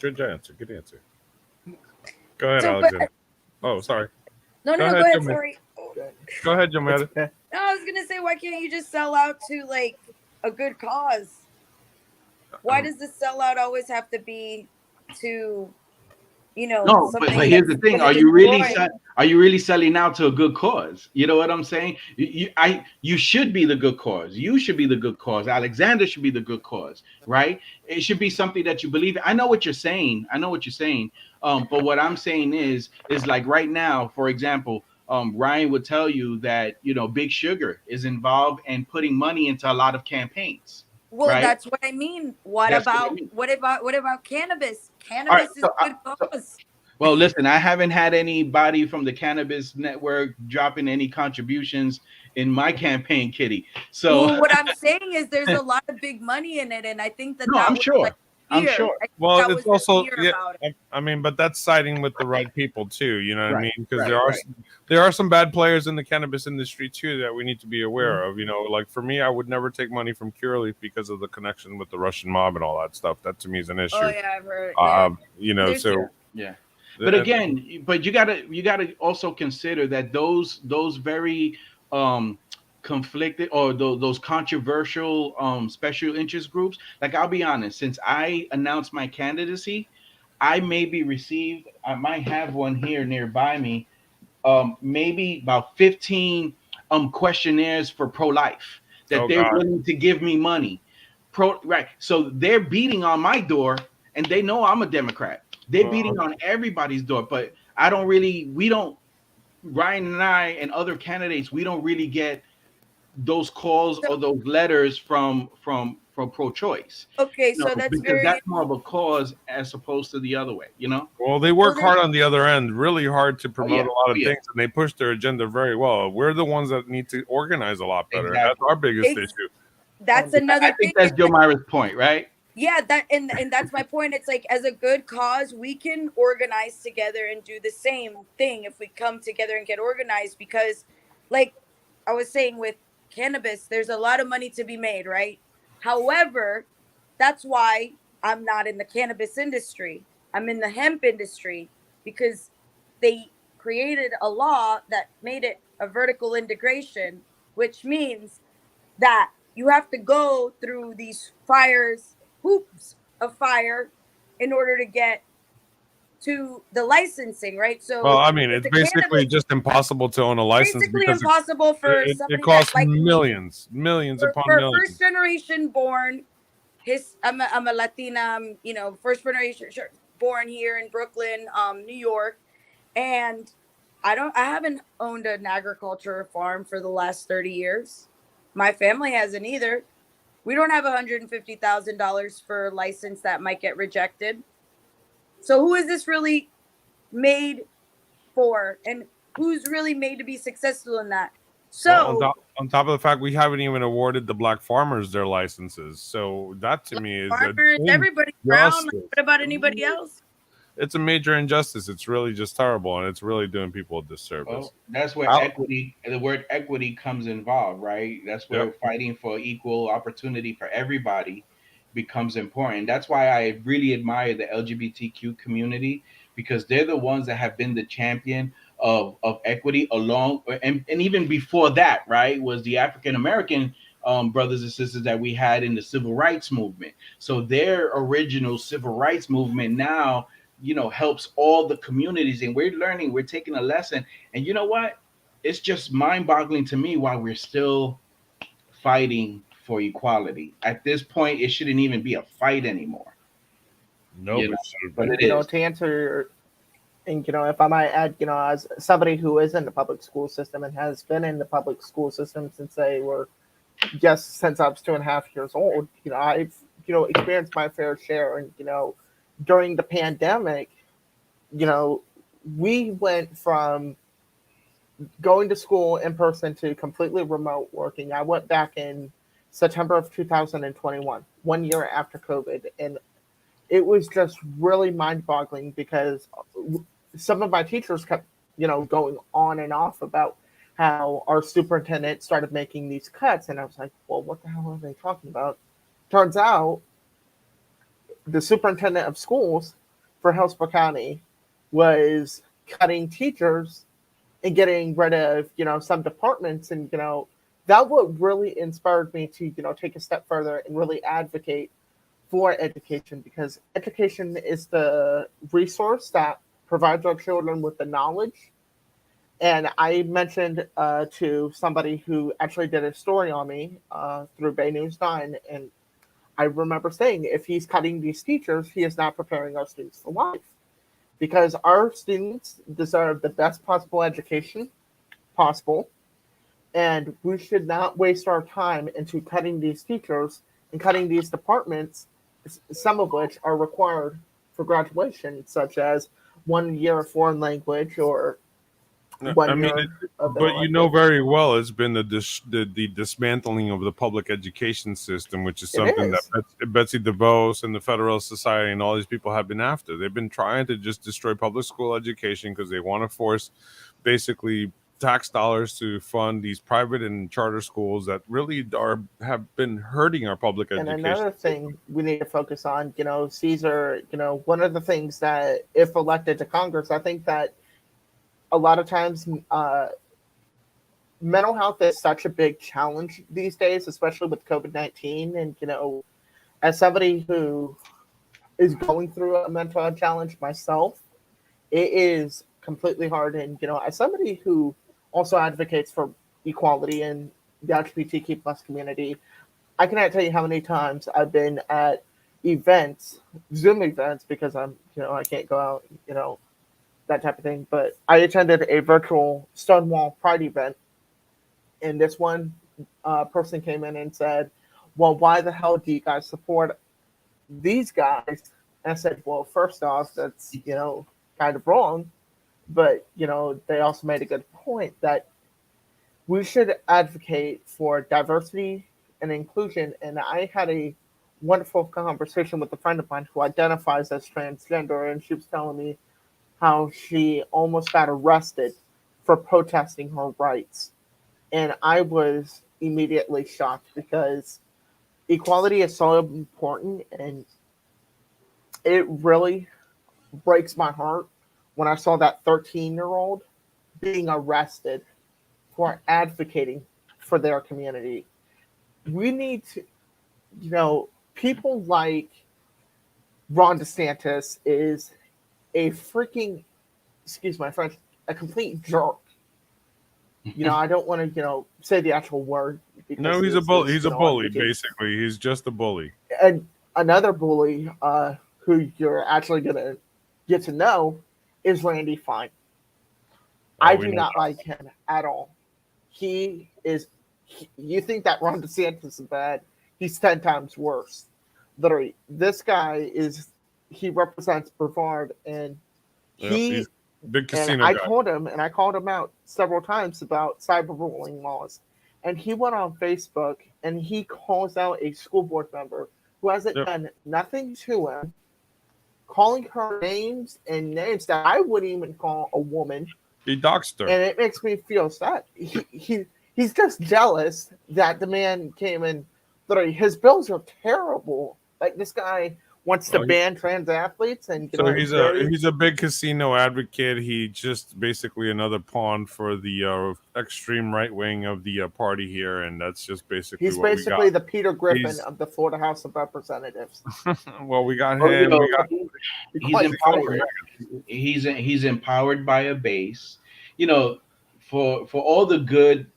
Good answer. Go ahead, Alexander. Oh, sorry. No, go ahead. Sorry. Go ahead, Yomeda. No, I was gonna say, why can't you just sell out to like a good cause? Why does the sellout always have to be to, No, but here's the thing: are you really selling out to a good cause? You know what I'm saying? You should be the good cause. You should be the good cause. Alexander should be the good cause, right? It should be something that you believe in. I know what you're saying. But what I'm saying is like right now, for example. Ryan would tell you that, Big Sugar is involved in putting money into a lot of campaigns. Well, right? That's what I mean. What about cannabis? Cannabis is a good cause. Well, listen, I haven't had anybody from the Cannabis Network dropping any contributions in my campaign, Kitty. So what I'm saying is there's a lot of big money in it, and I think that I'm sure. I'm fear. sure. I think Well, that it's was the also fear yeah. about it. I mean, but that's siding with the right people too. You know what I Right, mean? Because right, right. there are some bad players in the cannabis industry too that we need to be aware Mm-hmm. of. You know, like for me, I would never take money from Curaleaf because of the connection with the Russian mob and all that stuff. That to me is an Oh issue. yeah, I've heard. Yeah, You know, there's so Yeah. But the- again, but you gotta also consider that those very conflicted or those controversial special interest groups. Like I'll be honest, since I announced my candidacy, I maybe received, I might have one here nearby me, maybe about 15 questionnaires for pro-life that oh they're god, willing to give me money. Right. So they're beating on my door and they know I'm a Democrat. They're beating on everybody's door, but we don't, Ryan and I and other candidates, we don't really get those calls so or those letters from pro-choice. okay. You know, So that's because very that's more of a cause as opposed to the other way, you know? well, they well. work hard on the other end, really hard to Oh yeah. promote a lot Oh of yeah. things, and they push their agenda very well. We're the ones that need to organize a lot better. That's Exactly. our biggest Ex- issue. that's And another I thing. think that's It's Joe like, Myra's point, right? yeah, that and that's my point. It's like as a good cause, we can organize together and do the same thing if we come together and get organized. Because, like I was saying with cannabis, there's a lot of money to be made, right? However, that's why I'm not in the cannabis industry. I'm in the hemp industry because they created a law that made it a vertical integration, which means that you have to go through these hoops of fire in order to get to the licensing, right? Well, So I mean, with it's the basically cannabis, just impossible to own a license basically because impossible for it somebody that costs like me, millions upon for millions. first generation born. I'm a Latina. First generation born here in Brooklyn, New York, and I haven't owned an agriculture farm for the last 30 years. My family hasn't either. We don't have $150,000 for a license that might get rejected. So who is this really made for, and who's really made to be successful in that? Well, So on top of the fact we haven't even awarded the black farmers their licenses, so that to me is an farmers, everybody brown. Like, injustice. what about anybody else? It's a major injustice. It's really just terrible, and it's really doing people a disservice. Well, that's where Al- the word equity comes involved, right? That's Yep. where fighting for equal opportunity for everybody becomes important. That's why I really admire the LGBTQ community because they're the ones that have been the champion of equity along and even before that, right, was the African American brothers and sisters that we had in the civil rights movement. So their original civil rights movement now helps all the communities and we're taking a lesson and you know what, it's just mind-boggling to me why we're still fighting for equality at this point. It shouldn't even be a fight anymore, Nope, it should but be. it is. to answer, and if I might add, as somebody who is in the public school system and has been in the public school system since since I was 2.5 years old, I've experienced my fair share, and during the pandemic, you know, we went from going to school in person to completely remote working. I went back in September of 2021, 1 year after COVID, and it was just really mind-boggling because some of my teachers kept, going on and off about how our superintendent started making these cuts, and I was like, well, what the hell are they talking about? Turns out the superintendent of schools for Hillsborough County was cutting teachers and getting rid of, some departments. And, that what really inspired me to, take a step further and really advocate for education, because education is the resource that provides our children with the knowledge. And I mentioned to somebody who actually did a story on me through Bay News 9, and I remember saying, if he's cutting these teachers, he is not preparing our students for life. Because our students deserve the best possible education possible, and we should not waste our time into cutting these teachers and cutting these departments, some of which are required for graduation, such as 1 year of foreign language or 1 year of but you elected. know very well it's been the dismantling of the public education system, which is It something that is. Betsy DeVos and the Federalist Society and all these people have been after. They've been trying to just destroy public school education because they want to force basically tax dollars to fund these private and charter schools that really have been hurting our public And education another system. thing we need to focus on, Caesar, one of the things that if elected to Congress, I think that a lot of times mental health is such a big challenge these days, especially with COVID-19. And, as somebody who is going through a mental health challenge myself, it is completely hard. And, as somebody who also advocates for equality in the LGBTQ plus community, I cannot tell you how many times I've been at events, Zoom events, because I can't go out, that type of thing. But I attended a virtual Stonewall Pride event, and this one person came in and said, "Well, why the hell do you guys support these guys?" And I said, "Well, first off, that's kind of wrong, but they also made a good point that we should advocate for diversity and inclusion." And I had a wonderful conversation with a friend of mine who identifies as transgender, and she was telling me how she almost got arrested for protesting her rights. And I was immediately shocked because equality is so important, and it really breaks my heart when I saw that 13-year-old being arrested for advocating for their community. We need to, people like Ron DeSantis is a freaking, excuse my French, a complete jerk. I don't want to, say the actual word. Because No, he's a bully. He's a bully, advocating. basically. He's just a bully. And another bully who you're actually going to get to know is Randy Fine. I do not like him at all. He is. You think that Ron DeSantis is bad? He's 10 times worse. Literally, this guy is. He represents Brevard, and He's a big casino I guy. told him, and I called him out several times about cyberbullying laws, and he went on Facebook and he calls out a school board member who hasn't done nothing to him, calling her names and names that I wouldn't even call a woman. He doxed her. And it makes me feel sad. He's just jealous that the man came in. Literally, his bills are terrible. Like, this guy wants to ban trans athletes, and so he's a big casino advocate. He just basically another pawn for the extreme right wing of the party here, and that's just basically he's what basically we got. the Peter Griffin of the Florida House of Representatives. Well, we got him. He's empowered. He's empowered by a base. For all the good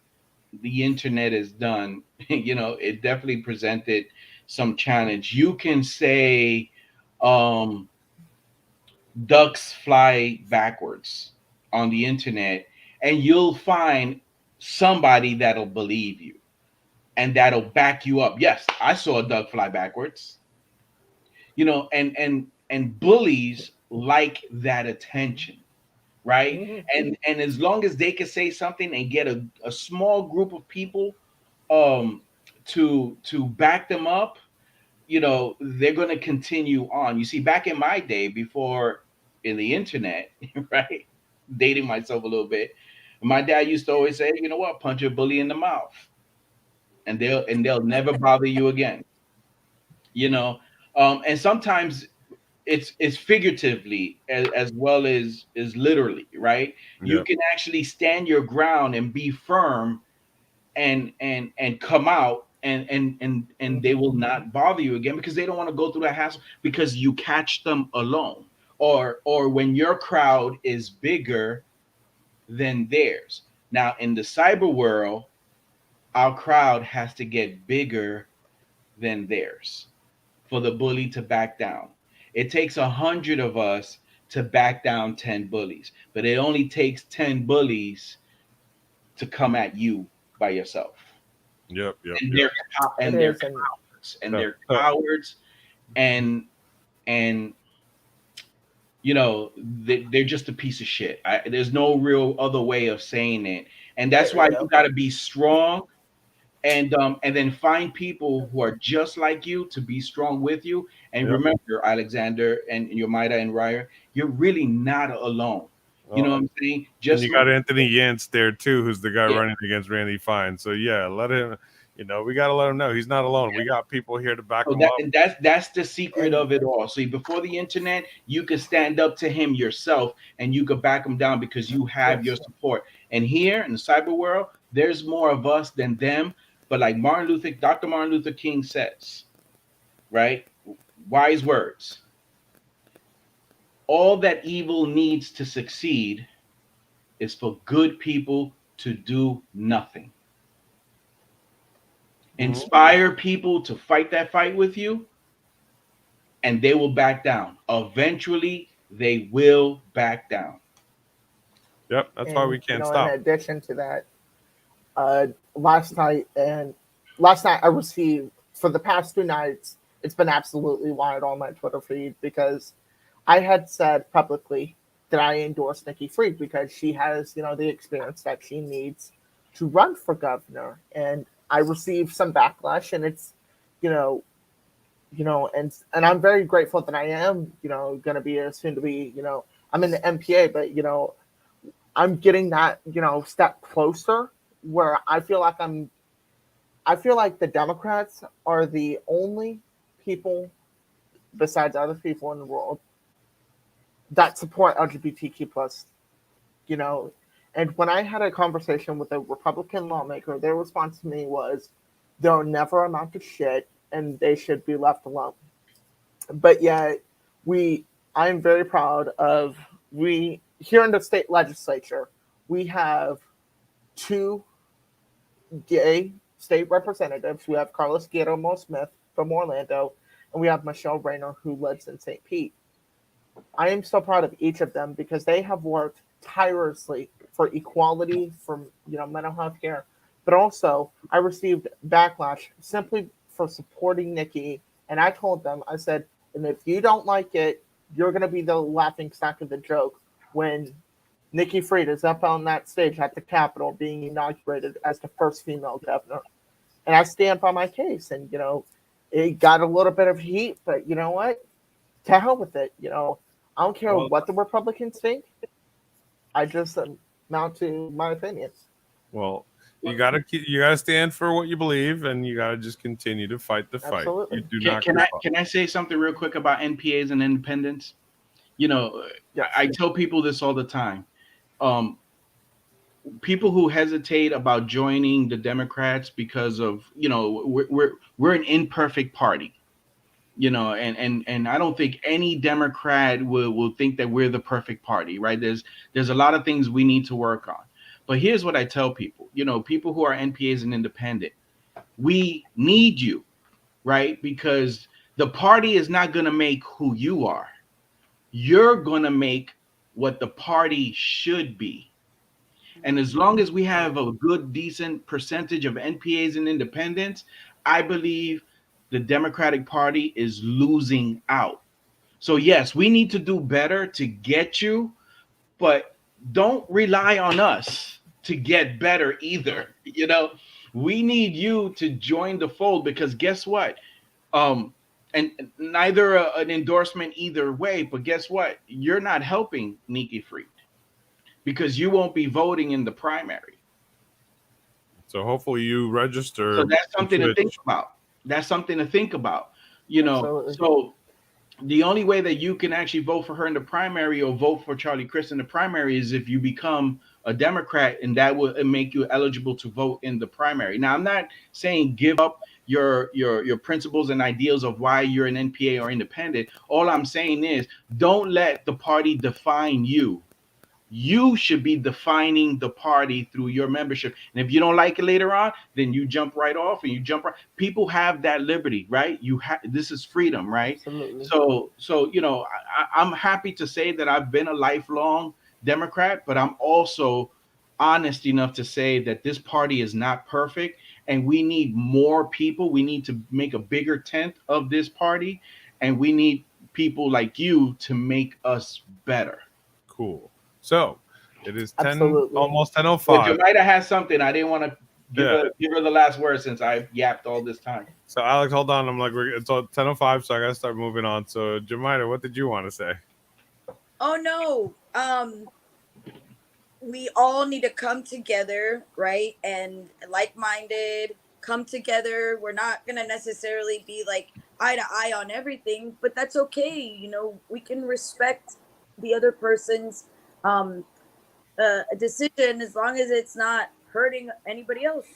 the internet has done, it definitely presented some challenge. You can say ducks fly backwards on the internet, and you'll find somebody that'll believe you and that'll back you up. Yes, I saw a duck fly backwards. And bullies like that attention, right? Mm-hmm. And as long as they can say something and get a small group of people to back them up, they're going to continue on. You see, back in my day, before in the internet, right, dating myself a little bit, my dad used to always say, you know what, punch a bully in the mouth and they'll never bother you again. And sometimes it's figuratively as well as literally, right? You can actually stand your ground and be firm and come out and they will not bother you again because they don't want to go through that hassle because you catch them alone, or when your crowd is bigger than theirs. Now in the cyber world, our crowd has to get bigger than theirs for the bully to back down. It takes 100 of us to back down 10 bullies, but it only takes 10 bullies to come at you by yourself. Yep. They're cowards, and they're just a piece of shit. There's no real other way of saying it, and that's There you why go. you got to be strong, and then find people who are just like you to be strong with you. And Yep. remember, Alexander and Yomaida and Ryer, you're really not alone. You know what I'm saying? And Just you got Anthony Yance there too, who's the guy yeah. running against Randy Fine. So yeah, let him. We got to let him know he's not alone. We got people here to back So him up. that's the secret And- of it all. See, before the internet, you could stand up to him yourself and you could back him down because you have your support. And here in the cyber world, there's more of us than them. But like Dr. Martin Luther King says, right? Wise words. All that evil needs to succeed is for good people to do nothing. Inspire people to fight that fight with you, and they will back down. Eventually, they will back down. Yep, that's why we can't stop. In addition to that, last night I received, for the past 2 nights, it's been absolutely wild on my Twitter feed because I had said publicly that I endorse Nikki Fried because she has, the experience that she needs to run for governor. And I received some backlash, and it's, and I'm very grateful that I am, going to be soon to be, I'm in the MPA, but, I'm getting that, step closer where I feel like the Democrats are the only people besides other people in the world that support LGBTQ plus, and when I had a conversation with a Republican lawmaker, their response to me was, they'll never amount to shit and they should be left alone. But yet I'm very proud of, here in the state legislature, we have 2 gay state representatives. We have Carlos Guillermo Smith from Orlando, and we have Michelle Rayner, who lives in St. Pete. I am so proud of each of them because they have worked tirelessly for equality, for mental health care, but also I received backlash simply for supporting Nikki. And I told them, I said, and if you don't like it, you're going to be the laughing stock of the joke when Nikki Fried is up on that stage at the Capitol being inaugurated as the first female governor. And I stand by my case. And, it got a little bit of heat, but you know what? To hell with it. I don't care what the Republicans think. I just amount to my opinion. Well, you gotta stand for what you believe, and you gotta just continue to fight the fight. Absolutely. You do not. Can I say something real quick about NPAs and independents? Yes. I tell people this all the time. People who hesitate about joining the Democrats because of we're an imperfect party, and I don't think any Democrat will think that we're the perfect party, right? There's a lot of things we need to work on. But here's what I tell people, people who are NPAs and independent, we need you, right? Because the party is not going to make who you are. You're going to make what the party should be. And as long as we have a good, decent percentage of NPAs and independents, I believe the Democratic Party is losing out. So yes, we need to do better to get you, but don't rely on us to get better either. We need you to join the fold because guess what? And neither an endorsement either way, but guess what? You're not helping Nikki Fried because you won't be voting in the primary. So hopefully you register. So that's something to think about. Absolutely. So the only way that you can actually vote for her in the primary or vote for Charlie Crist in the primary is if you become a Democrat, and that will make you eligible to vote in the primary. Now, I'm not saying give up your principles and ideals of why you're an NPA or independent. All I'm saying is don't let the party define you. You should be defining the party through your membership. And if you don't like it later on, then you jump right off and you jump right. People have that liberty, right? This is freedom, right? Absolutely. So I'm happy to say that I've been a lifelong Democrat, but I'm also honest enough to say that this party is not perfect and we need more people. We need to make a bigger tent of this party, and we need people like you to make us better. Cool. So it is 10, Absolutely. almost Well, 10:05. Jemida has something. I didn't want to Yeah. give her the last word since I yapped all this time. So Alex, hold on. I'm like, it's 10:05, so I gotta start moving on. So Jemida, what did you want to say? Oh no. We all need to come together, right? And like-minded, come together. We're not going to necessarily be like eye to eye on everything, but that's okay. You know, we can respect the other person's um decision as long as it's not hurting anybody else,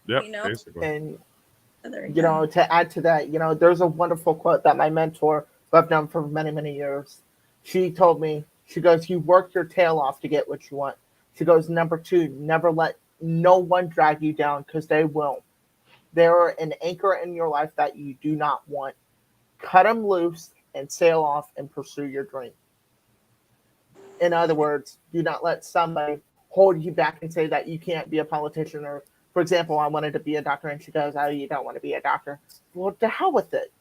Yep, you know. basically. And Yeah. to add to that, there's a wonderful quote that my mentor, who I've known for many, many years, she told me, she goes, you work your tail off to get what you want. She goes, number two, never let no one drag you down, because they will. They're an anchor in your life that you do not want. Cut them loose and sail off and pursue your dream. In other words, do not let somebody hold you back and say that you can't be a politician. Or, for example, I wanted to be a doctor, and she goes, oh, you don't want to be a doctor. Well, to hell with it.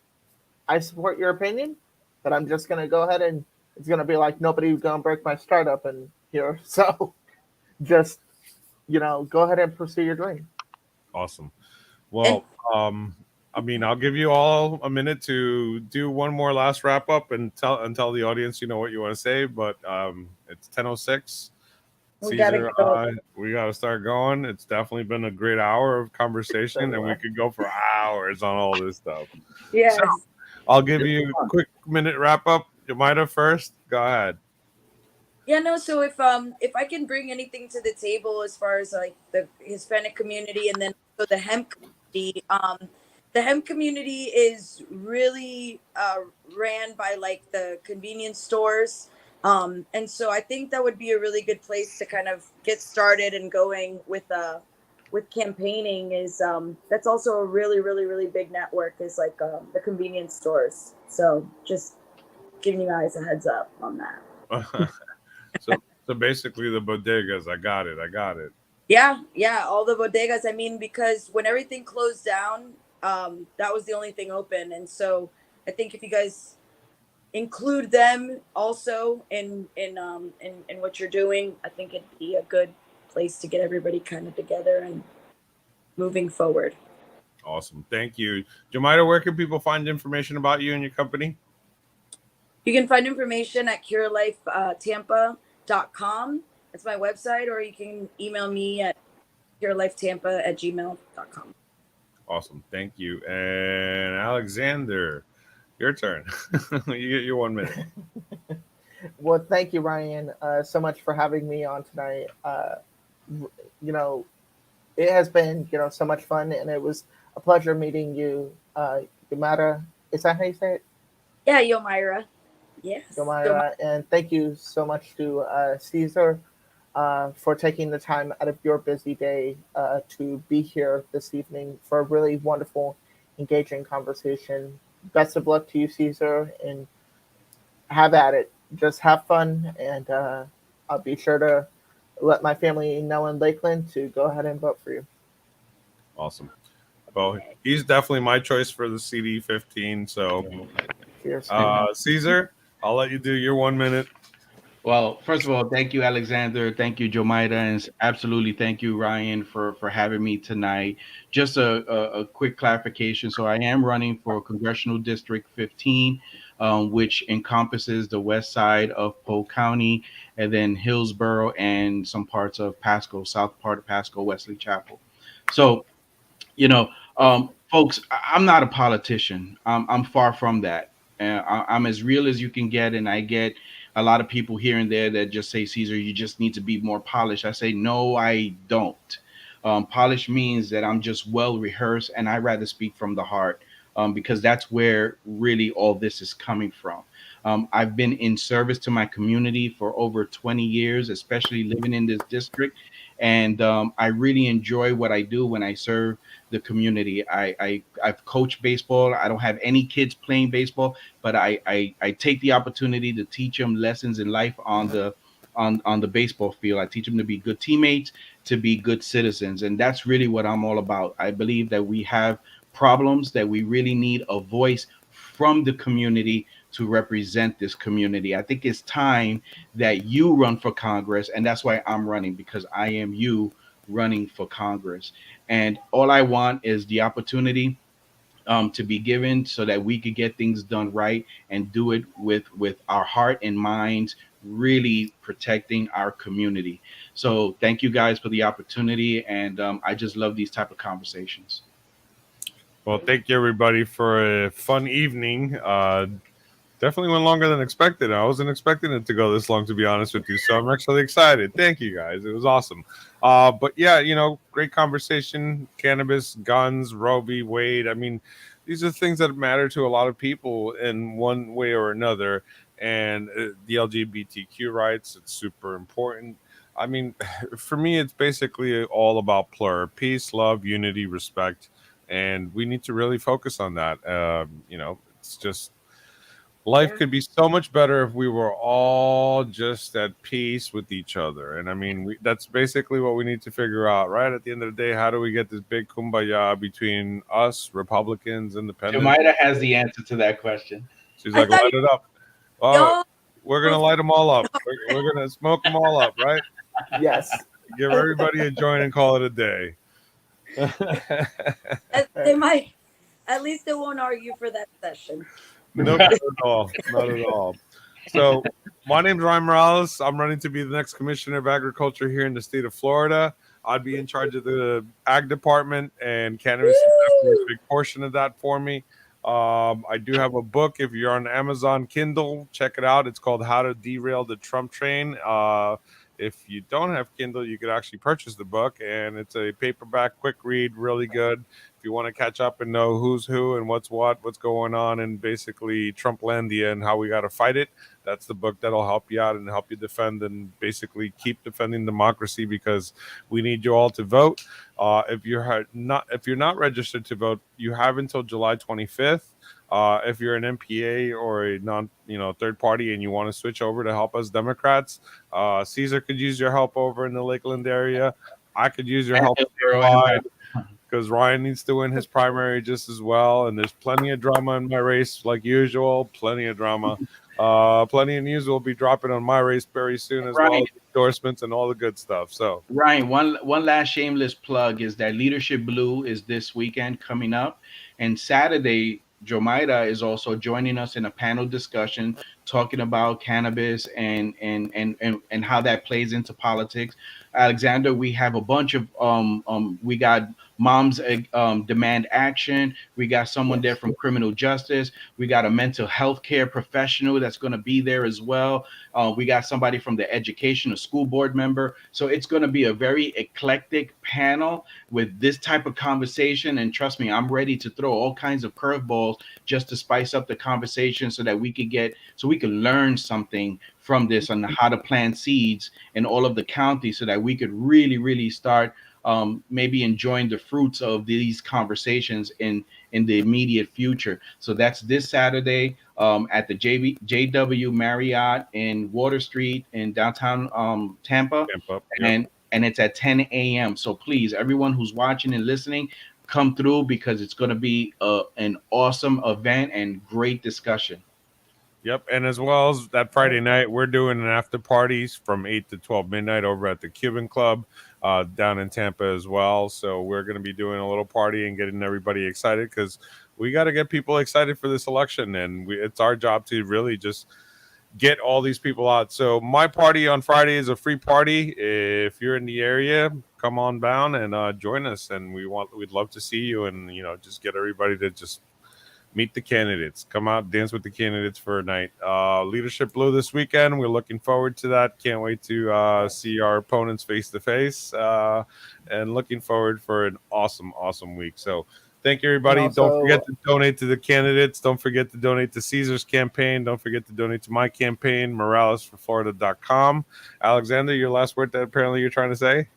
I support your opinion, but I'm just going to go ahead, and it's going to be like nobody's going to break my startup in here. So just, go ahead and pursue your dream. Awesome. Well, I mean, I'll give you all a minute to do one more last wrap up and tell the audience what you want to say. But it's 10:06. We Cesar, gotta go. we got to start going. It's definitely been a great hour of conversation, and we could go for hours on all this stuff. Yes. So, I'll give you a quick minute wrap up. Jemida first. Go ahead. Yeah, no, so if I can bring anything to the table as far as like the Hispanic community and then also the hemp community, the hemp community is really ran by like the convenience stores. And so I think that would be a really good place to kind of get started and going with campaigning is that's also a really, really, really big network is like the convenience stores. So just giving you guys a heads up on that. So basically the bodegas. I got it. Yeah, all the bodegas. I mean, because when everything closed down, that was the only thing open, and so I think if you guys include them also in what you're doing, I think it'd be a good place to get everybody kind of together and moving forward. Awesome. Thank you. Jemida, where can people find information about you and your company? You can find information at curelifetampa.com. That's my website, or you can email me at curelifetampa@gmail.com. Awesome. Thank you. And Alexander, your turn. You get your 1 minute. Well, thank you, Ryan, so much for having me on tonight. It has been, so much fun, and it was a pleasure meeting you, Yamada. Is that how you say it? Yeah, Yomira. Yes. Yomira. And thank you so much to Cesar for taking the time out of your busy day to be here this evening for a really wonderful, engaging conversation. Best of luck to you, Cesar, and have at it. Just have fun, and I'll be sure to let my family know in Lakeland to go ahead and vote for you. Awesome. Well, he's definitely my choice for the CD15. So, Cheers. Cesar, I'll let you do your 1 minute. Well, first of all, thank you, Alexander. Thank you, Jomida, and absolutely thank you, Ryan, for having me tonight. Just a quick clarification. So I am running for Congressional District 15, which encompasses the west side of Polk County, and then Hillsborough and some parts of Pasco, south part of Pasco, Wesley Chapel. So, folks, I'm not a politician. I'm far from that. I'm as real as you can get, and I get a lot of people here and there that just say, Cesar, you just need to be more polished. I say, no, I don't. Polish means that I'm just well rehearsed, and I rather speak from the heart because that's where really all this is coming from. I've been in service to my community for over 20 years, especially living in this district. And I really enjoy what I do when I serve the community. I've coached baseball. I don't have any kids playing baseball, but I take the opportunity to teach them lessons in life on the baseball field. I teach them to be good teammates, to be good citizens, and that's really what I'm all about. I believe that we have problems that we really need a voice from the community to represent this community. I think it's time that you run for Congress, and that's why I'm running, because I am you running for Congress. And all I want is the opportunity to be given so that we could get things done right and do it with our heart and minds, really protecting our community. So thank you guys for the opportunity, and I just love these type of conversations. Well, thank you everybody for a fun evening. Definitely went longer than expected. I wasn't expecting it to go this long, to be honest with you. So I'm actually excited. Thank you guys. It was awesome. But yeah, great conversation. Cannabis, guns, Roe v. Wade. I mean, these are things that matter to a lot of people in one way or another. And the LGBTQ rights, it's super important. I mean, for me, it's basically all about peace, love, unity, respect. And we need to really focus on that. It's just life could be so much better if we were all just at peace with each other. And I mean, that's basically what we need to figure out, right? At the end of the day, how do we get this big kumbaya between us, Republicans, Independents? Jemida has the answer to that question. She's like, light it up. Oh, we're going to light them all up. We're going to smoke them all up, right? Yes. Give everybody a joint and call it a day. They might. At least they won't argue for that session. No, not at all. Not at all. So, my name's Ryan Morales. I'm running to be the next Commissioner of Agriculture here in the state of Florida. I'd be in charge of the ag department, and cannabis is definitely a big portion of that for me. I do have a book. If you're on Amazon Kindle, check it out. It's called How to Derail the Trump Train. If you don't have Kindle, you could actually purchase the book, and it's a paperback, quick read, really good. If you want to catch up and know who's who and what's going on, and basically Trumplandia and how we got to fight it, that's the book that'll help you out and help you defend and basically keep defending democracy, because we need you all to vote. If you're not registered to vote, you have until July 25th. If you're an MPA or a third party and you want to switch over to help us Democrats, Cesar could use your help over in the Lakeland area. I could use your help because Ryan needs to win his primary just as well. And there's plenty of drama in my race, like usual. Plenty of drama. Plenty of news will be dropping on my race very soon, as well as endorsements and all the good stuff. So, Ryan, one last shameless plug is that Leadership Blue is this weekend coming up, and Saturday, Jomida is also joining us in a panel discussion talking about cannabis and how that plays into politics. Alexander, we have a bunch of we got Moms Demand Action. We got someone there from criminal justice. We got a mental health care professional that's going to be there as well. We got somebody from the education, a school board member. So it's going to be a very eclectic panel with this type of conversation. And trust me, I'm ready to throw all kinds of curveballs just to spice up the conversation so that we can learn something from this on how to plant seeds in all of the counties so that we could really start maybe enjoying the fruits of these conversations in the immediate future. So that's this Saturday at the JW Marriott in Water Street in downtown Tampa. Yep. And it's at 10 a.m. So please, everyone who's watching and listening, come through, because it's going to be an awesome event and great discussion. Yep, and as well as that Friday night, we're doing an after parties from 8 to 12 midnight over at the Cuban Club down in Tampa as well. So we're going to be doing a little party and getting everybody excited, because we got to get people excited for this election, and it's our job to really just get all these people out. So my party on Friday is a free party. If you're in the area, come on down and join us, and we'd love to see you, and just get everybody to just meet the candidates, come out, dance with the candidates for a night. Leadership Blue this weekend. We're looking forward to that. Can't wait to see our opponents face to face, and looking forward for an awesome week. So thank you, everybody. Also, don't forget to donate to the candidates. Don't forget to donate to Cesar's campaign. Don't forget to donate to my campaign, moralesforflorida.com. Alexander, your last word that apparently you're trying to say?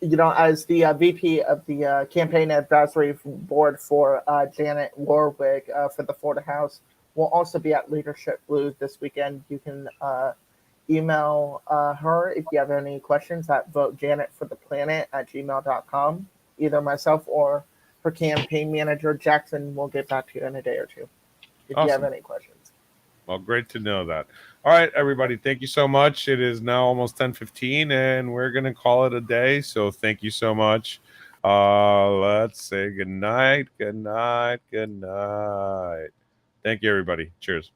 As the VP of the Campaign Advisory Board for Janet Warwick for the Florida House, will also be at Leadership Blue this weekend. You can email her if you have any questions at votejanetfortheplanet@gmail.com. Either myself or her campaign manager. Jackson will get back to you in a day or two if you have Awesome. any questions. Well, great to know that. All right, everybody, thank you so much. It is now almost 10:15, and we're going to call it a day. So thank you so much. Let's say good night, good night, good night. Thank you, everybody. Cheers.